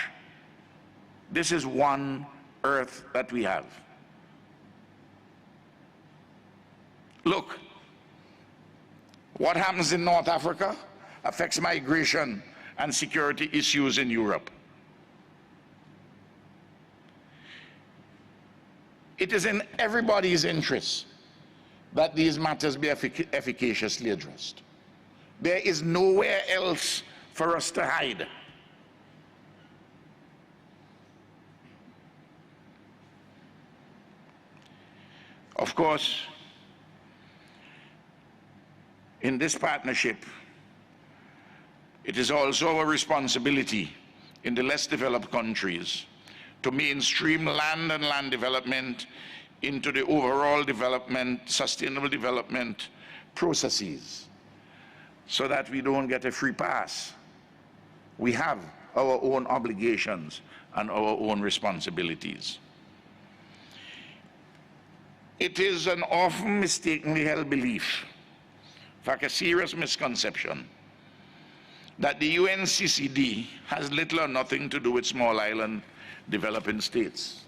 This is one earth that we have. Look, what happens in North Africa affects migration and security issues in Europe. It is in everybody's interest that these matters be efficaciously addressed. There is nowhere else for us to hide. Of course, in this partnership, it is also our responsibility in the less developed countries to mainstream land and land development into the overall development, sustainable development processes, so that we don't get a free pass. We have our own obligations and our own responsibilities. It is an often mistakenly held belief, in fact a serious misconception, that the UNCCD has little or nothing to do with small island developing states,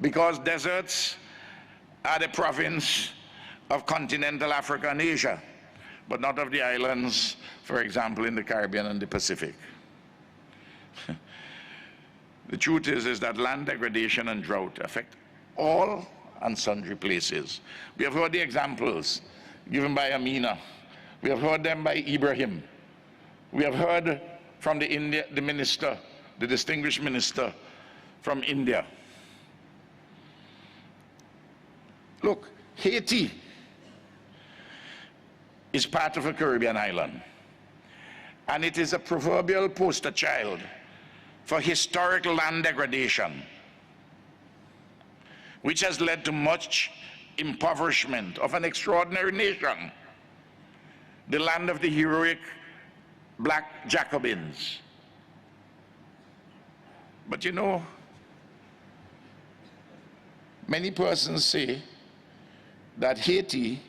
because deserts are the province of continental Africa and Asia, but not of the islands, for example, in the Caribbean and the Pacific. The truth is that land degradation and drought affect all and sundry places. We have heard the examples given by Amina. We have heard them by Ibrahim. We have heard from the minister, the distinguished minister from India. Look, Haiti is part of a Caribbean island, and it is a proverbial poster child for historical land degradation, which has led to much impoverishment of an extraordinary nation, the land of the heroic black Jacobins. But you know, many persons say that Haiti,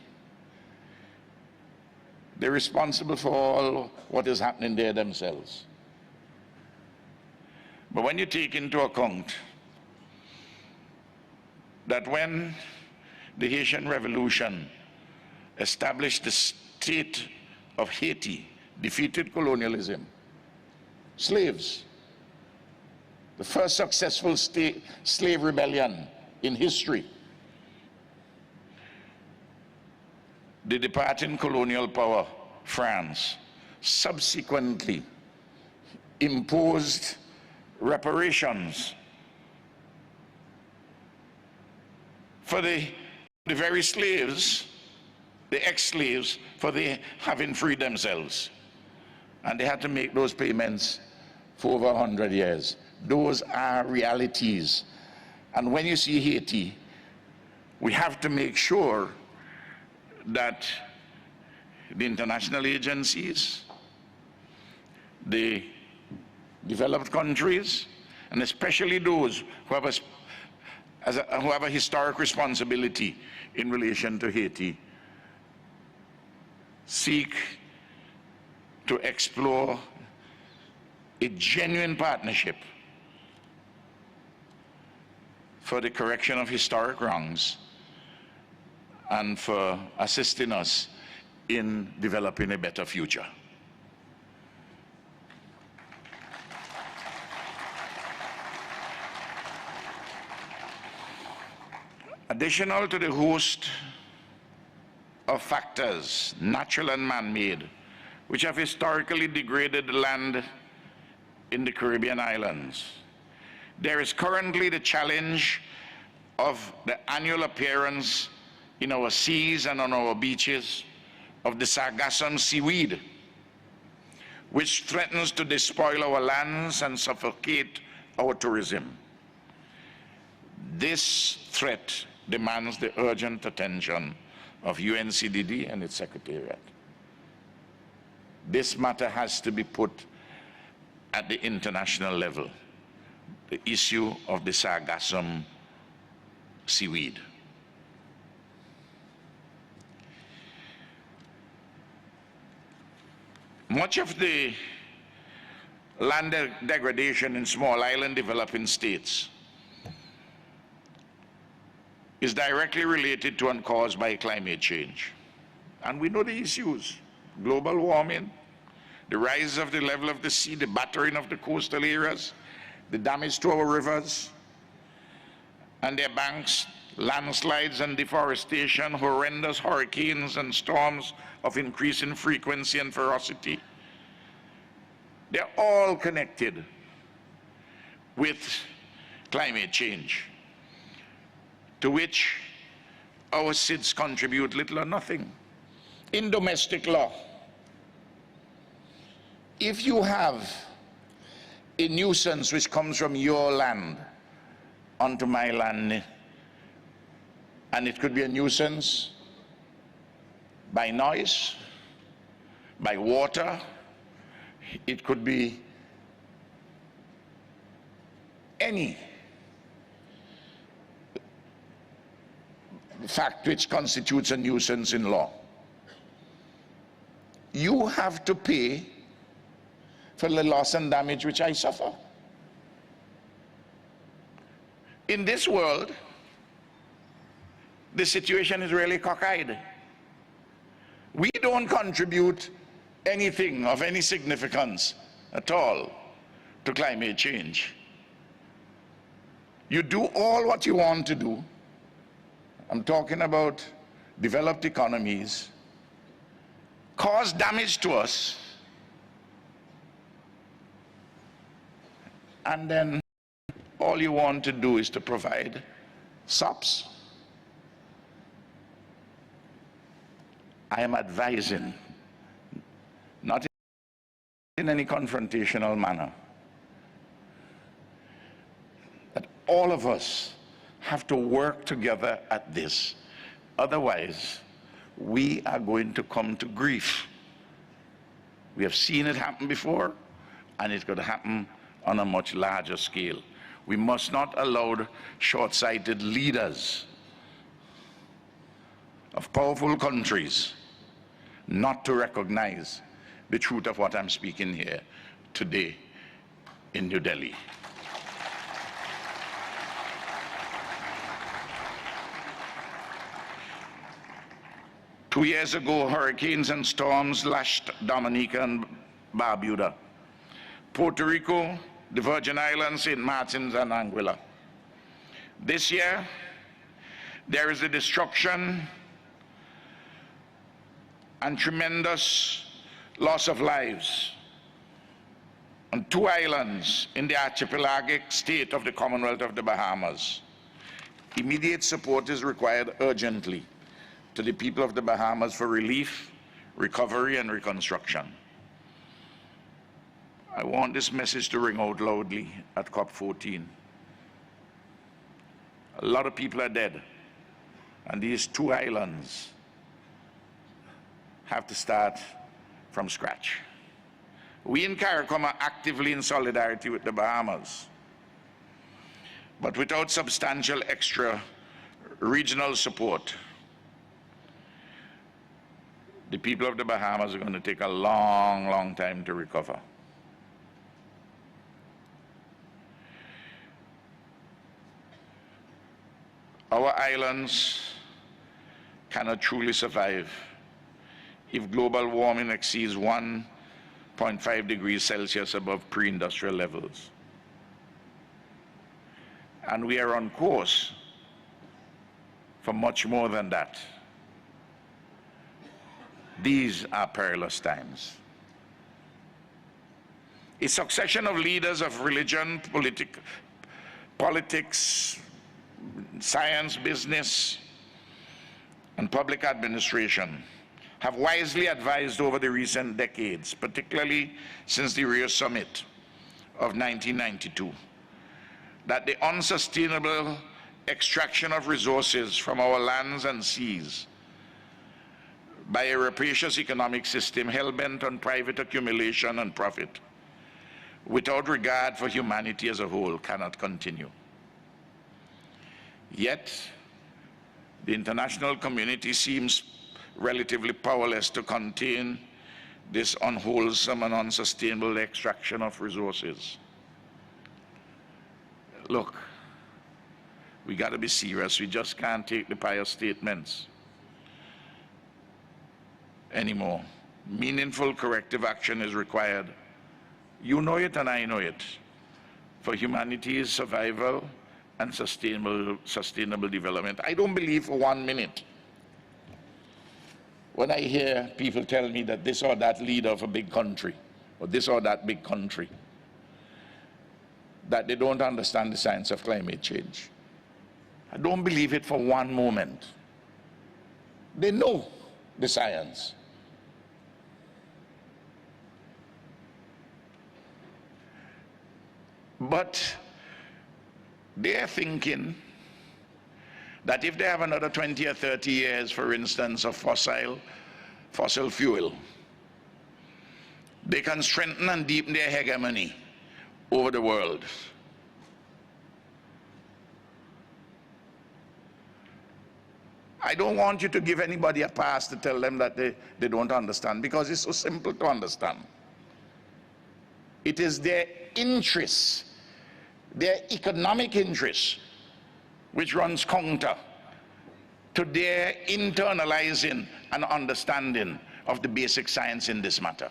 they're responsible for all what is happening there themselves. But when you take into account that when the Haitian Revolution established the state of Haiti, defeated colonialism, slaves, the first successful slave rebellion in history, the departing colonial power, France, subsequently imposed reparations for the very slaves, the ex-slaves, for they having freed themselves. And they had to make those payments for over 100 years. Those are realities. And when you see Haiti, we have to make sure that the international agencies, the developed countries, and especially those who have a historic responsibility in relation to Haiti, seek to explore a genuine partnership for the correction of historic wrongs and for assisting us in developing a better future. Additional to the host of factors, natural and man-made, which have historically degraded the land in the Caribbean islands, there is currently the challenge of the annual appearance in our seas and on our beaches of the sargassum seaweed, which threatens to despoil our lands and suffocate our tourism. This threat demands the urgent attention of UNCCD and its secretariat. This matter has to be put at the international level, the issue of the sargassum seaweed. Much of the land degradation in small island developing states is directly related to and caused by climate change. And we know the issues: global warming, the rise of the level of the sea, the battering of the coastal areas, the damage to our rivers and their banks, landslides and deforestation, horrendous hurricanes and storms of increasing frequency and ferocity. They're all connected with climate change, to which our SIDS contribute little or nothing. In domestic law, if you have a nuisance which comes from your land onto my land, and it could be a nuisance by noise, by water, it could be any fact which constitutes a nuisance in law. You have to pay for the loss and damage which I suffer. In this world, the situation is really cockeyed. We don't contribute anything of any significance at all to climate change. You do all what you want to do. I'm talking about developed economies, cause damage to us, and then all you want to do is to provide SOPs. I am advising, not in any confrontational manner, that all of us have to work together at this. Otherwise, we are going to come to grief. We have seen it happen before, and it's going to happen on a much larger scale. We must not allow short-sighted leaders of powerful countries not to recognize the truth of what I'm speaking here today in New Delhi. Two years ago, hurricanes and storms lashed Dominica and Barbuda, Puerto Rico, the Virgin Islands, St. Martin's, and Anguilla. This year, there is a destruction and tremendous loss of lives on 2 islands in the archipelagic state of the Commonwealth of the Bahamas. Immediate support is required urgently to the people of the Bahamas for relief, recovery, and reconstruction. I want this message to ring out loudly at COP14. A lot of people are dead, and these 2 islands have to start from scratch. We in CARICOM are actively in solidarity with the Bahamas, but without substantial extra regional support, the people of the Bahamas are going to take a long, long time to recover. Our islands cannot truly survive if global warming exceeds 1.5 degrees Celsius above pre-industrial levels. And we are on course for much more than that. These are perilous times. A succession of leaders of religion, politics, science, business, and public administration have wisely advised over the recent decades, particularly since the Rio Summit of 1992, that the unsustainable extraction of resources from our lands and seas by a rapacious economic system hell-bent on private accumulation and profit, without regard for humanity as a whole, cannot continue. Yet, the international community seems relatively powerless to contain this unwholesome and unsustainable extraction of resources. Look, we got to be serious. We just can't take the pious statements anymore. Meaningful corrective action is required. You know it and I know it, for humanity's survival and sustainable development. I don't believe for 1 minute when I hear people tell me that this or that leader of a big country, or this or that big country, that they don't understand the science of climate change. I don't believe it for 1 moment. They know the science. But they're thinking that if they have another 20 or 30 years, for instance, of fossil fuel, they can strengthen and deepen their hegemony over the world. I don't want you to give anybody a pass to tell them that they don't understand, because it's so simple to understand. It is their interests, their economic interests, which runs counter to their internalizing and understanding of the basic science in this matter.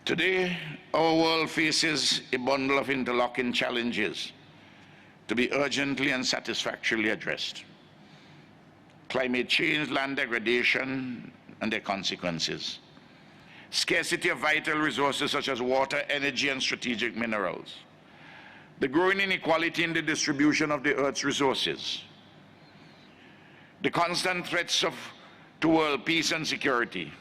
Today, our world faces a bundle of interlocking challenges to be urgently and satisfactorily addressed. Climate change, land degradation, and their consequences. Scarcity of vital resources such as water, energy, and strategic minerals. The growing inequality in the distribution of the Earth's resources. The constant threats to world peace and security.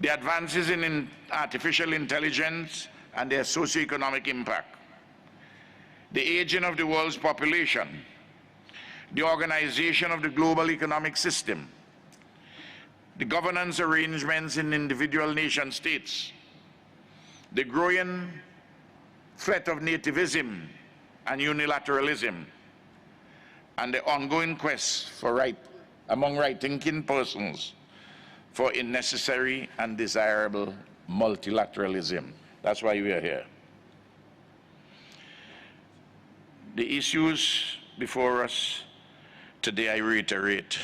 The advances in artificial intelligence and their socio-economic impact. The aging of the world's population. The organization of the global economic system. The governance arrangements in individual nation states. The growing threat of nativism and unilateralism. And the ongoing quest for among right-thinking persons for a necessary and desirable multilateralism. That's why we are here. The issues before us today, I reiterate,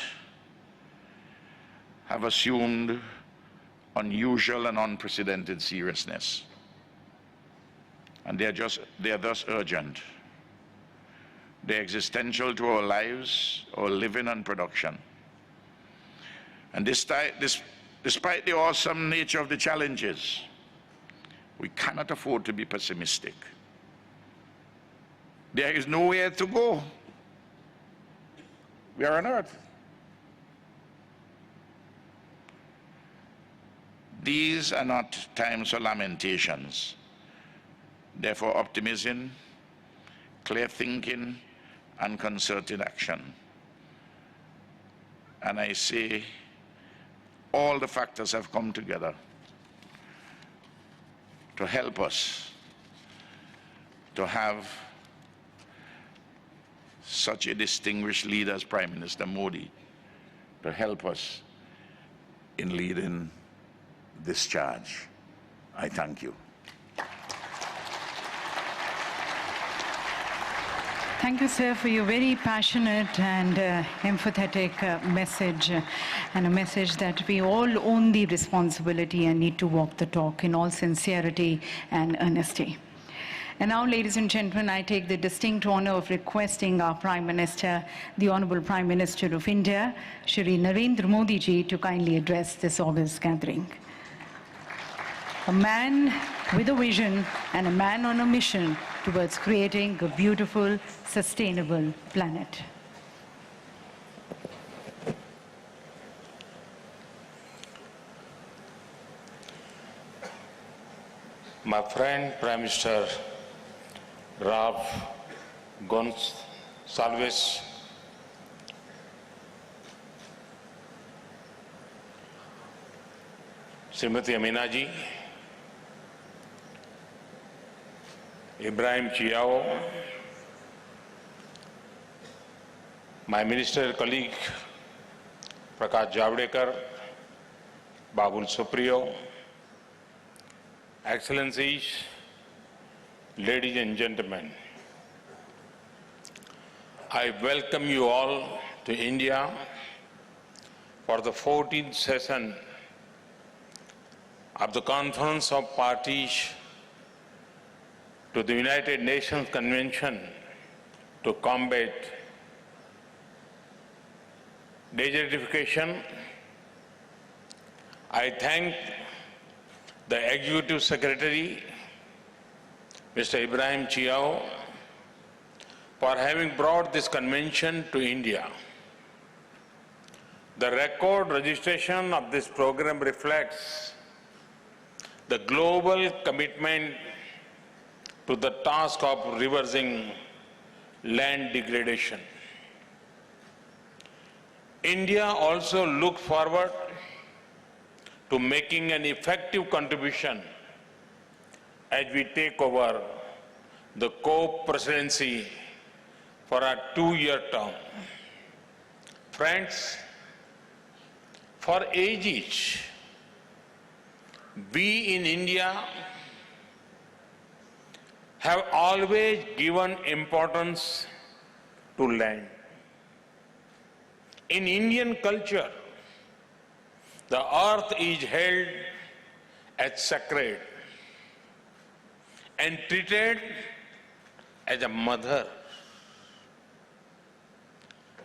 have assumed unusual and unprecedented seriousness. And they are thus urgent. They're existential to our lives, our living and production. And despite the awesome nature of the challenges, we cannot afford to be pessimistic. There is nowhere to go. We are on Earth. These are not times for lamentations. Therefore, optimism, clear thinking, and concerted action. And I say, all the factors have come together to help us to have such a distinguished leader as Prime Minister Modi, to help us in leading this charge. I thank you. Thank you, sir, for your very passionate and empathetic message, and a message that we all own the responsibility and need to walk the talk in all sincerity and earnesty. And now, ladies and gentlemen, I take the distinct honor of requesting our Prime Minister, the Honorable Prime Minister of India, Shri Narendra Modi ji, to kindly address this august gathering. A man with a vision and a man on a mission towards creating a beautiful, sustainable planet. My friend Prime Minister Ralph Gonsalves, Srimati Amina ji, Ibrahim Chiao, my minister colleague Prakash Javadekar, Babul Supriyo, Excellencies, ladies and gentlemen, I welcome you all to India for the 14th session of the Conference of Parties to the United Nations Convention to combat desertification. I thank the Executive Secretary, Mr. Ibrahim Chiao, for having brought this convention to India. The record registration of this program reflects the global commitment to the task of reversing land degradation. India also looks forward to making an effective contribution as we take over the co-presidency for our 2-year term. Friends, for ages, we in India have always given importance to land. In Indian culture, the earth is held as sacred and treated as a mother.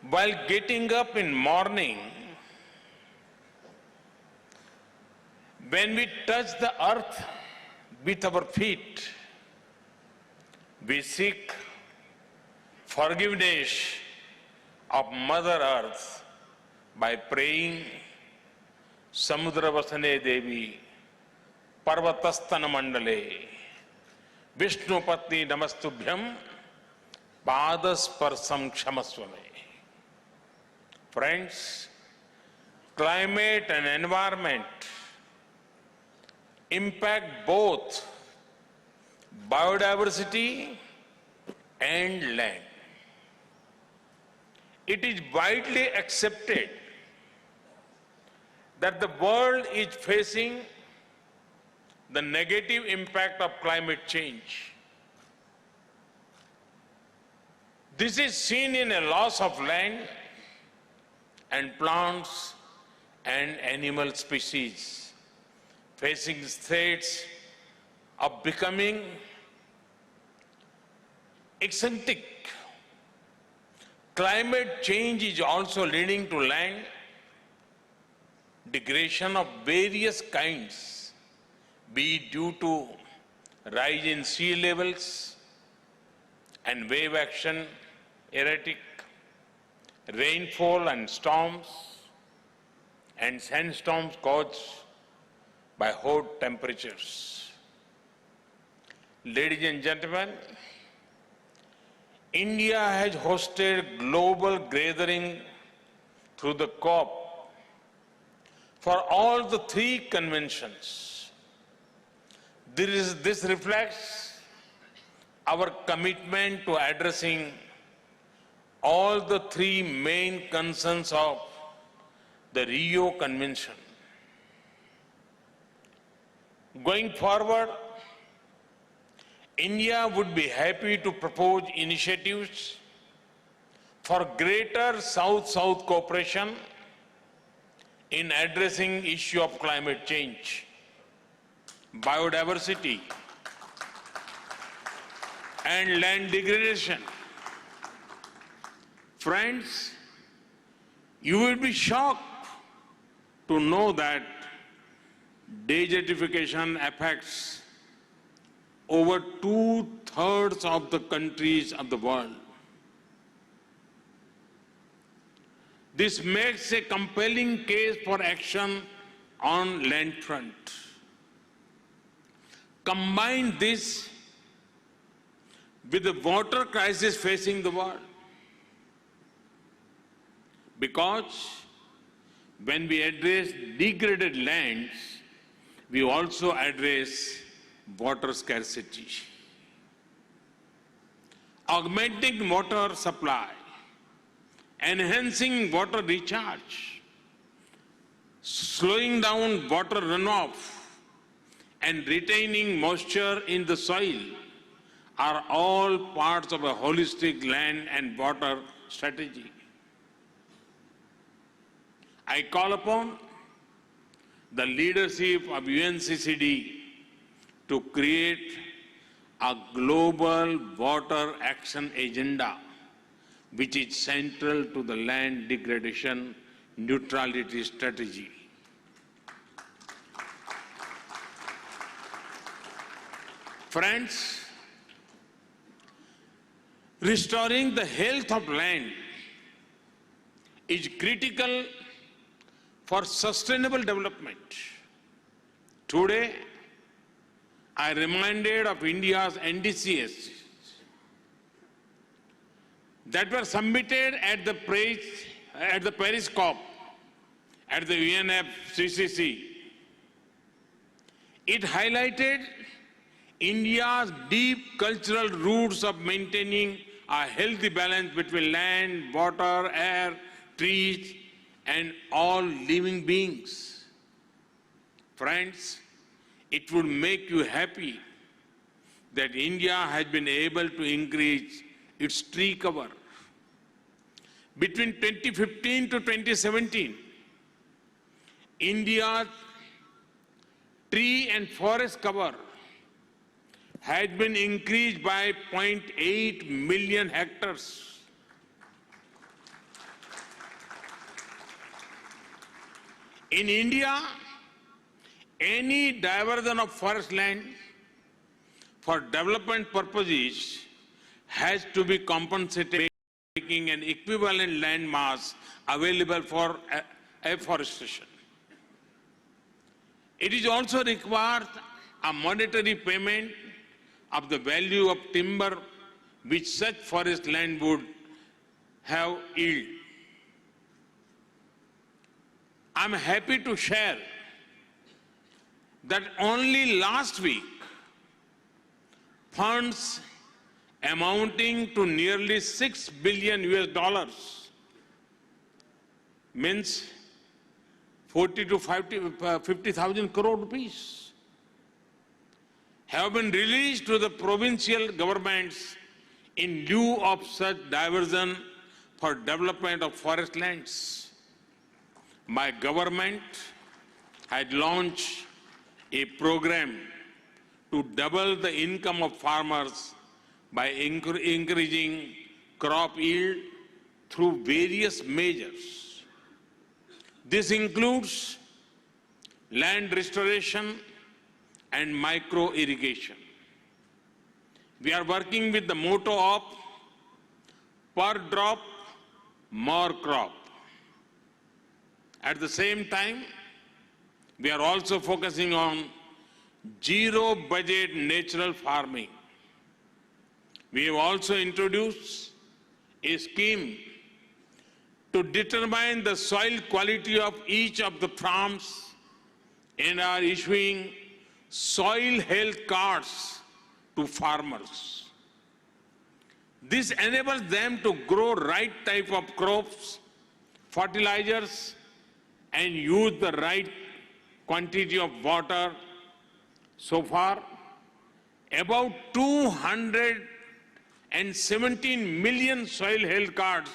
While getting up in morning, when we touch the earth with our feet, we seek forgiveness of Mother Earth by praying Samudravasane Devi Parvatastana Mandale Vishnupatni Namastubhyam Padasparsam Kshamaswame. Friends, climate and environment impact both biodiversity and land. It is widely accepted that the world is facing the negative impact of climate change. This is seen in a loss of land and plants and animal species facing threats of becoming extinct. Climate change is also leading to land degradation of various kinds, be it due to rise in sea levels and wave action, erratic rainfall and storms, and sandstorms caused by hot temperatures. Ladies and gentlemen, India has hosted global gathering through the COP for all the three conventions. This reflects our commitment to addressing all the three main concerns of the Rio Convention. Going forward, India would be happy to propose initiatives for greater South-South cooperation in addressing issue of climate change, biodiversity, and land degradation. Friends, you will be shocked to know that desertification affects over 2/3 of the countries of the world. This makes a compelling case for action on land front. Combine this with the water crisis facing the world. Because when we address degraded lands, we also address water scarcity. Augmenting water supply, enhancing water recharge, slowing down water runoff, and retaining moisture in the soil are all parts of a holistic land and water strategy. I call upon the leadership of UNCCD to create a global water action agenda which is central to the land degradation neutrality strategy. Friends, restoring the health of land is critical for sustainable development. Today, I reminded of India's NDCs that were submitted at the Paris COP at the UNFCCC. It highlighted India's deep cultural roots of maintaining a healthy balance between land, water, air, trees, and all living beings. Friends, it would make you happy that India has been able to increase its tree cover. Between 2015 to 2017, India's tree and forest cover has been increased by 0.8 million hectares. In India, any diversion of forest land for development purposes has to be compensated, making an equivalent land mass available for afforestation. It is also required a monetary payment of the value of timber which such forest land would have yield. I am happy to share that only last week, funds amounting to nearly $6 billion means 40 to 50,000 crore rupees have been released to the provincial governments in lieu of such diversion for development of forest lands. My government had launched a program to double the income of farmers by increasing crop yield through various measures. This includes land restoration and micro irrigation. We are working with the motto of per drop, more crop. At the same time, we are also focusing on zero budget natural farming. We have also introduced a scheme to determine the soil quality of each of the farms and are issuing soil health cards to farmers. This enables them to grow right type of crops, fertilizers, and use the right quantity of water. So far, about 217 million soil health cards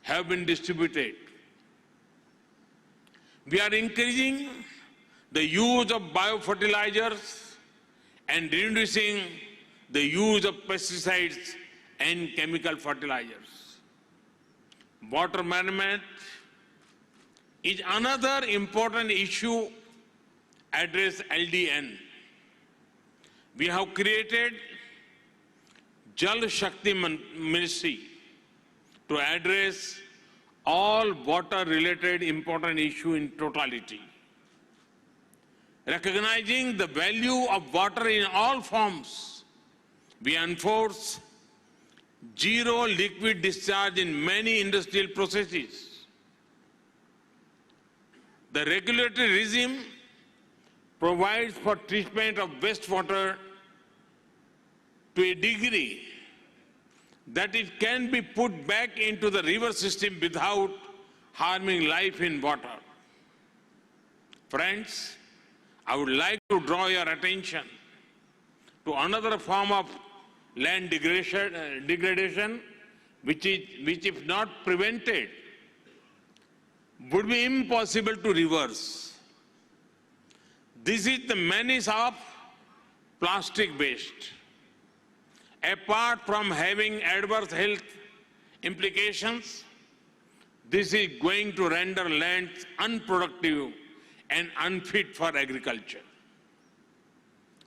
have been distributed. We are increasing the use of biofertilizers and reducing the use of pesticides and chemical fertilizers. Water management is another important issue addressed LDN. We have created Jal Shakti Ministry to address all water-related important issues in totality. Recognizing the value of water in all forms, we enforce zero liquid discharge in many industrial processes. The regulatory regime provides for treatment of wastewater to a degree that it can be put back into the river system without harming life in water. Friends, I would like to draw your attention to another form of land degradation which if not prevented, would be impossible to reverse. This is the menace of plastic waste. Apart from having adverse health implications, this is going to render lands unproductive and unfit for agriculture.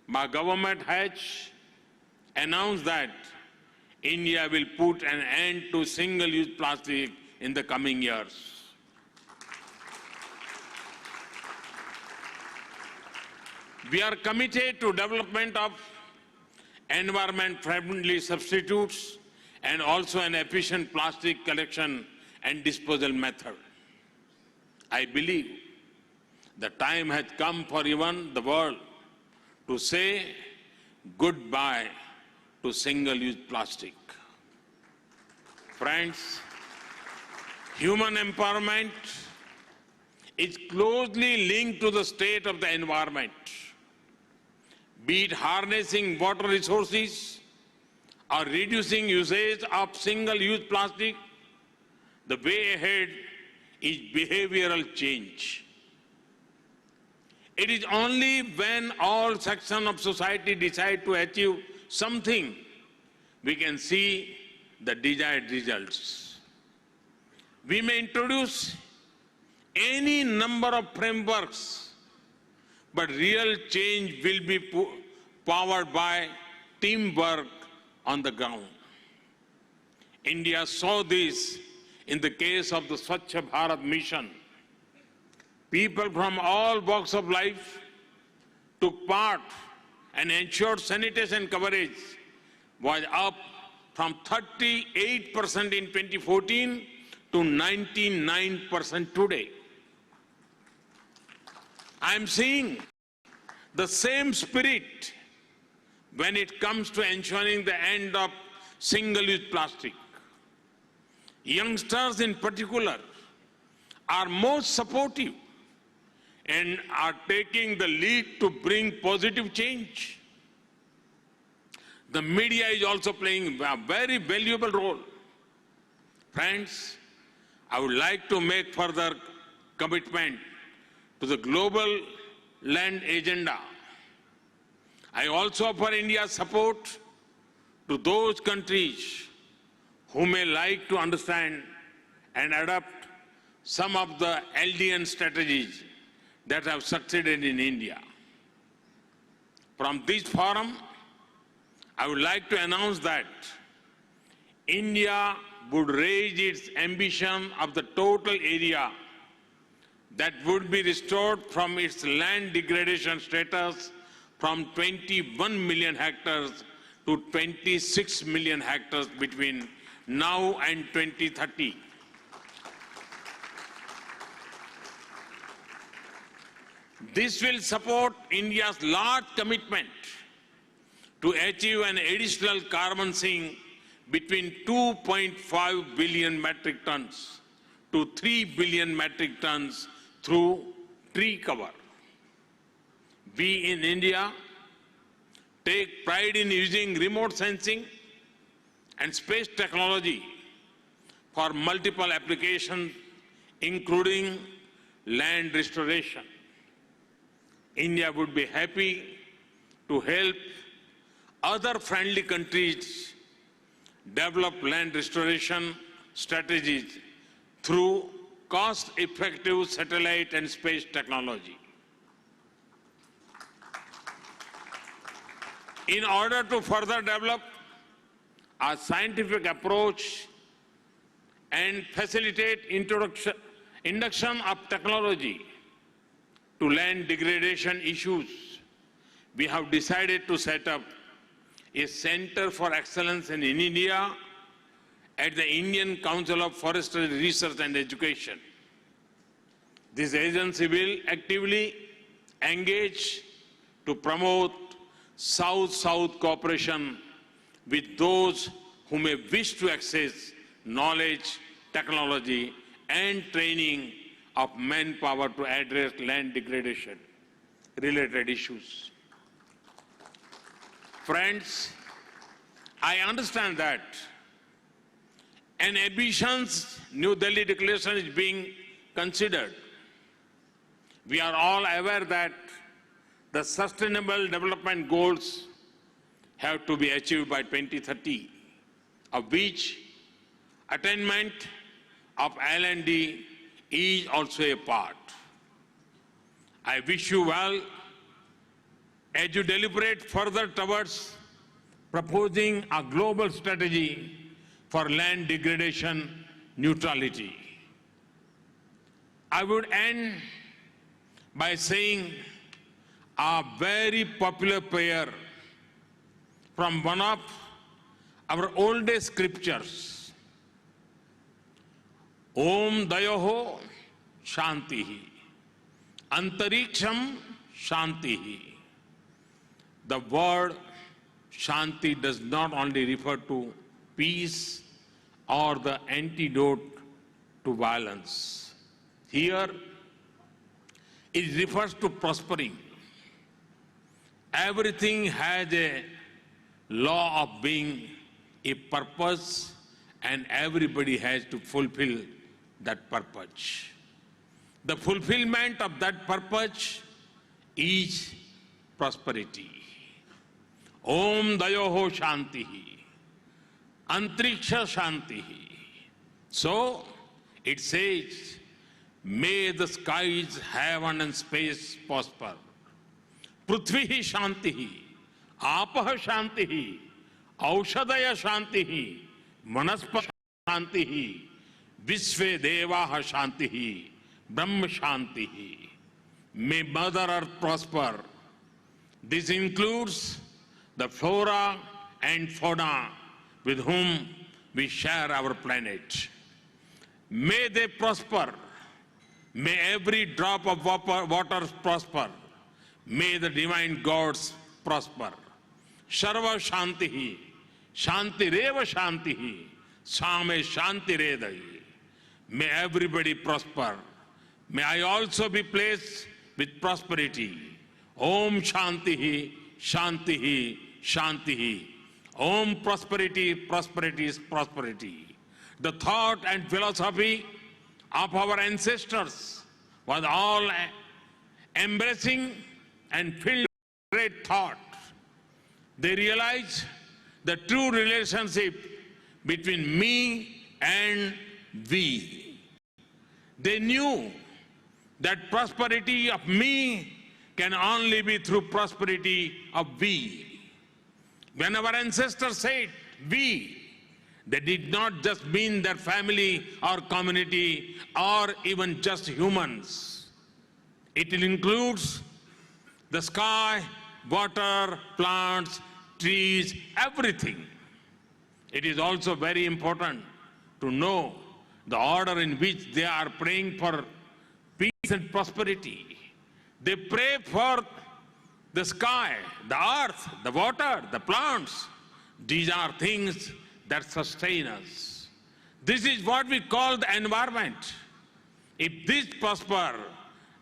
My government has announced that India will put an end to single-use plastic in the coming years. We are committed to development of environment-friendly substitutes and also an efficient plastic collection and disposal method. I believe the time has come for even the world to say goodbye to single-use plastic. Friends, human empowerment is closely linked to the state of the environment. be it harnessing water resources or reducing usage of single-use plastic, the way ahead is behavioral change. It is only when all sections of society decide to achieve something we can see the desired results. We may introduce any number of frameworks, but real change will be powered by teamwork on the ground. India saw this in the case of the Swachh Bharat mission. People from all walks of life took part and ensured sanitation coverage was up from 38% in 2014 to 99% today. I am seeing the same spirit when it comes to ensuring the end of single-use plastic. Youngsters in particular are most supportive and are taking the lead to bring positive change. The media is also playing a very valuable role. Friends, I would like to make further commitment to the global land agenda. I also offer India's support to those countries who may like to understand and adopt some of the LDN strategies that have succeeded in India. From this forum, I would like to announce that India would raise its ambition of the total area that would be restored from its land degradation status from 21 million hectares to 26 million hectares between now and 2030. This will support India's large commitment to achieve an additional carbon sink between 2.5 billion metric tons to 3 billion metric tons through tree cover. We in India take pride in using remote sensing and space technology for multiple applications, including land restoration. India would be happy to help other friendly countries develop land restoration strategies through cost-effective satellite and space technology. In order to further develop a scientific approach and facilitate induction of technology to land degradation issues, we have decided to set up a Center for Excellence in India at the Indian Council of Forestry Research and Education. This agency will actively engage to promote South-South cooperation with those who may wish to access knowledge, technology, and training of manpower to address land degradation related issues. Friends, I understand that an ambitious New Delhi declaration is being considered. We are all aware that the Sustainable Development Goals have to be achieved by 2030, of which attainment of L&D is also a part. I wish you well as you deliberate further towards proposing a global strategy for land degradation neutrality. I would end by saying a very popular prayer from one of our oldest scriptures. Om Dayoho Shantihi, Antariksham Shantihi. The word Shanti does not only refer to peace or the antidote to violence. Here, it refers to prospering. everything has a law of being, a purpose, and everybody has to fulfill that purpose. The fulfillment of that purpose is prosperity. Om Dayoho Shantihi, Antriksha Shantihi. So it says, may the skies, heaven and space prosper. Prithvihi Shantihi, Apaha Shantihi, Aushadaya Shantihi, Manaspata Shantihi, Vishve Devaha Shantihi, Brahma Shantihi. May Mother Earth prosper. This includes the flora and fauna with whom we share our planet. May they prosper. May every drop of water prosper. May the divine gods prosper. Sarva Shantihi, Shantireva Shantihi, Same Shantiredai. May everybody prosper. May I also be blessed with prosperity. Om Shantihi, Shantihi, Shantihi. Om prosperity, prosperity is prosperity. The thought and philosophy of our ancestors was all embracing and filled with great thought. They realized the true relationship between me and we. They knew that prosperity of me can only be through prosperity of we. When our ancestors said we, they did not just mean their family or community or even just humans. It includes the sky, water, plants, trees, everything. It is also very important to know the order in which they are praying for peace and prosperity. They pray for the sky, the earth, the water, the plants. These are things that sustain us. This is what we call the environment. If this prosper,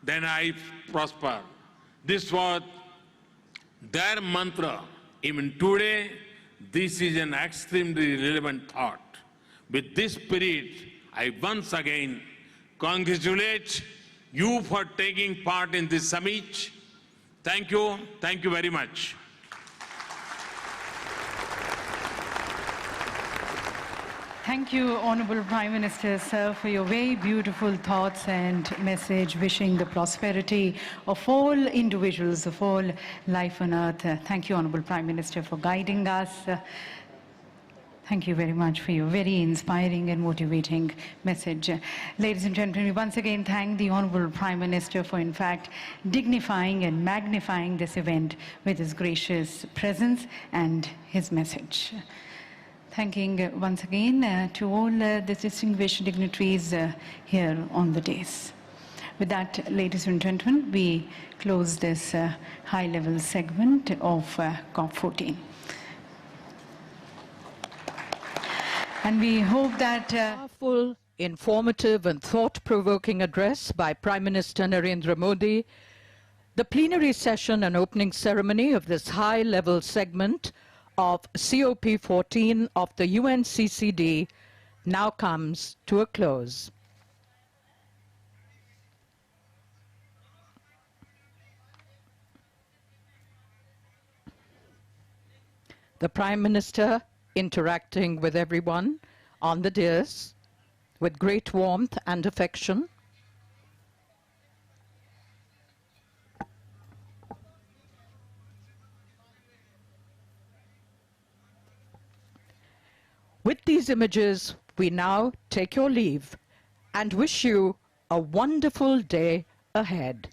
then I prosper. This was their mantra. Even today, this is an extremely relevant thought. With this spirit, I once again congratulate you for taking part in this summit. Thank you very much. Thank you, Honorable Prime Minister, sir, for your very beautiful thoughts and message wishing the prosperity of all individuals, of all life on earth. Thank you, Honorable Prime Minister, for guiding us. Thank you very much for your very inspiring and motivating message. Ladies and gentlemen, we once again thank the Honorable Prime Minister for, in fact, dignifying and magnifying this event with his gracious presence and his message. Thanking once again to all the distinguished dignitaries here on the dais. With that, ladies and gentlemen, we close this high-level segment of COP14. And we hope that powerful, informative and thought-provoking address by Prime Minister Narendra Modi, the plenary session and opening ceremony of this high-level segment of COP14 of the UNCCD now comes to a close. The Prime Minister interacting with everyone on the dais with great warmth and affection. With these images, we now take your leave and wish you a wonderful day ahead.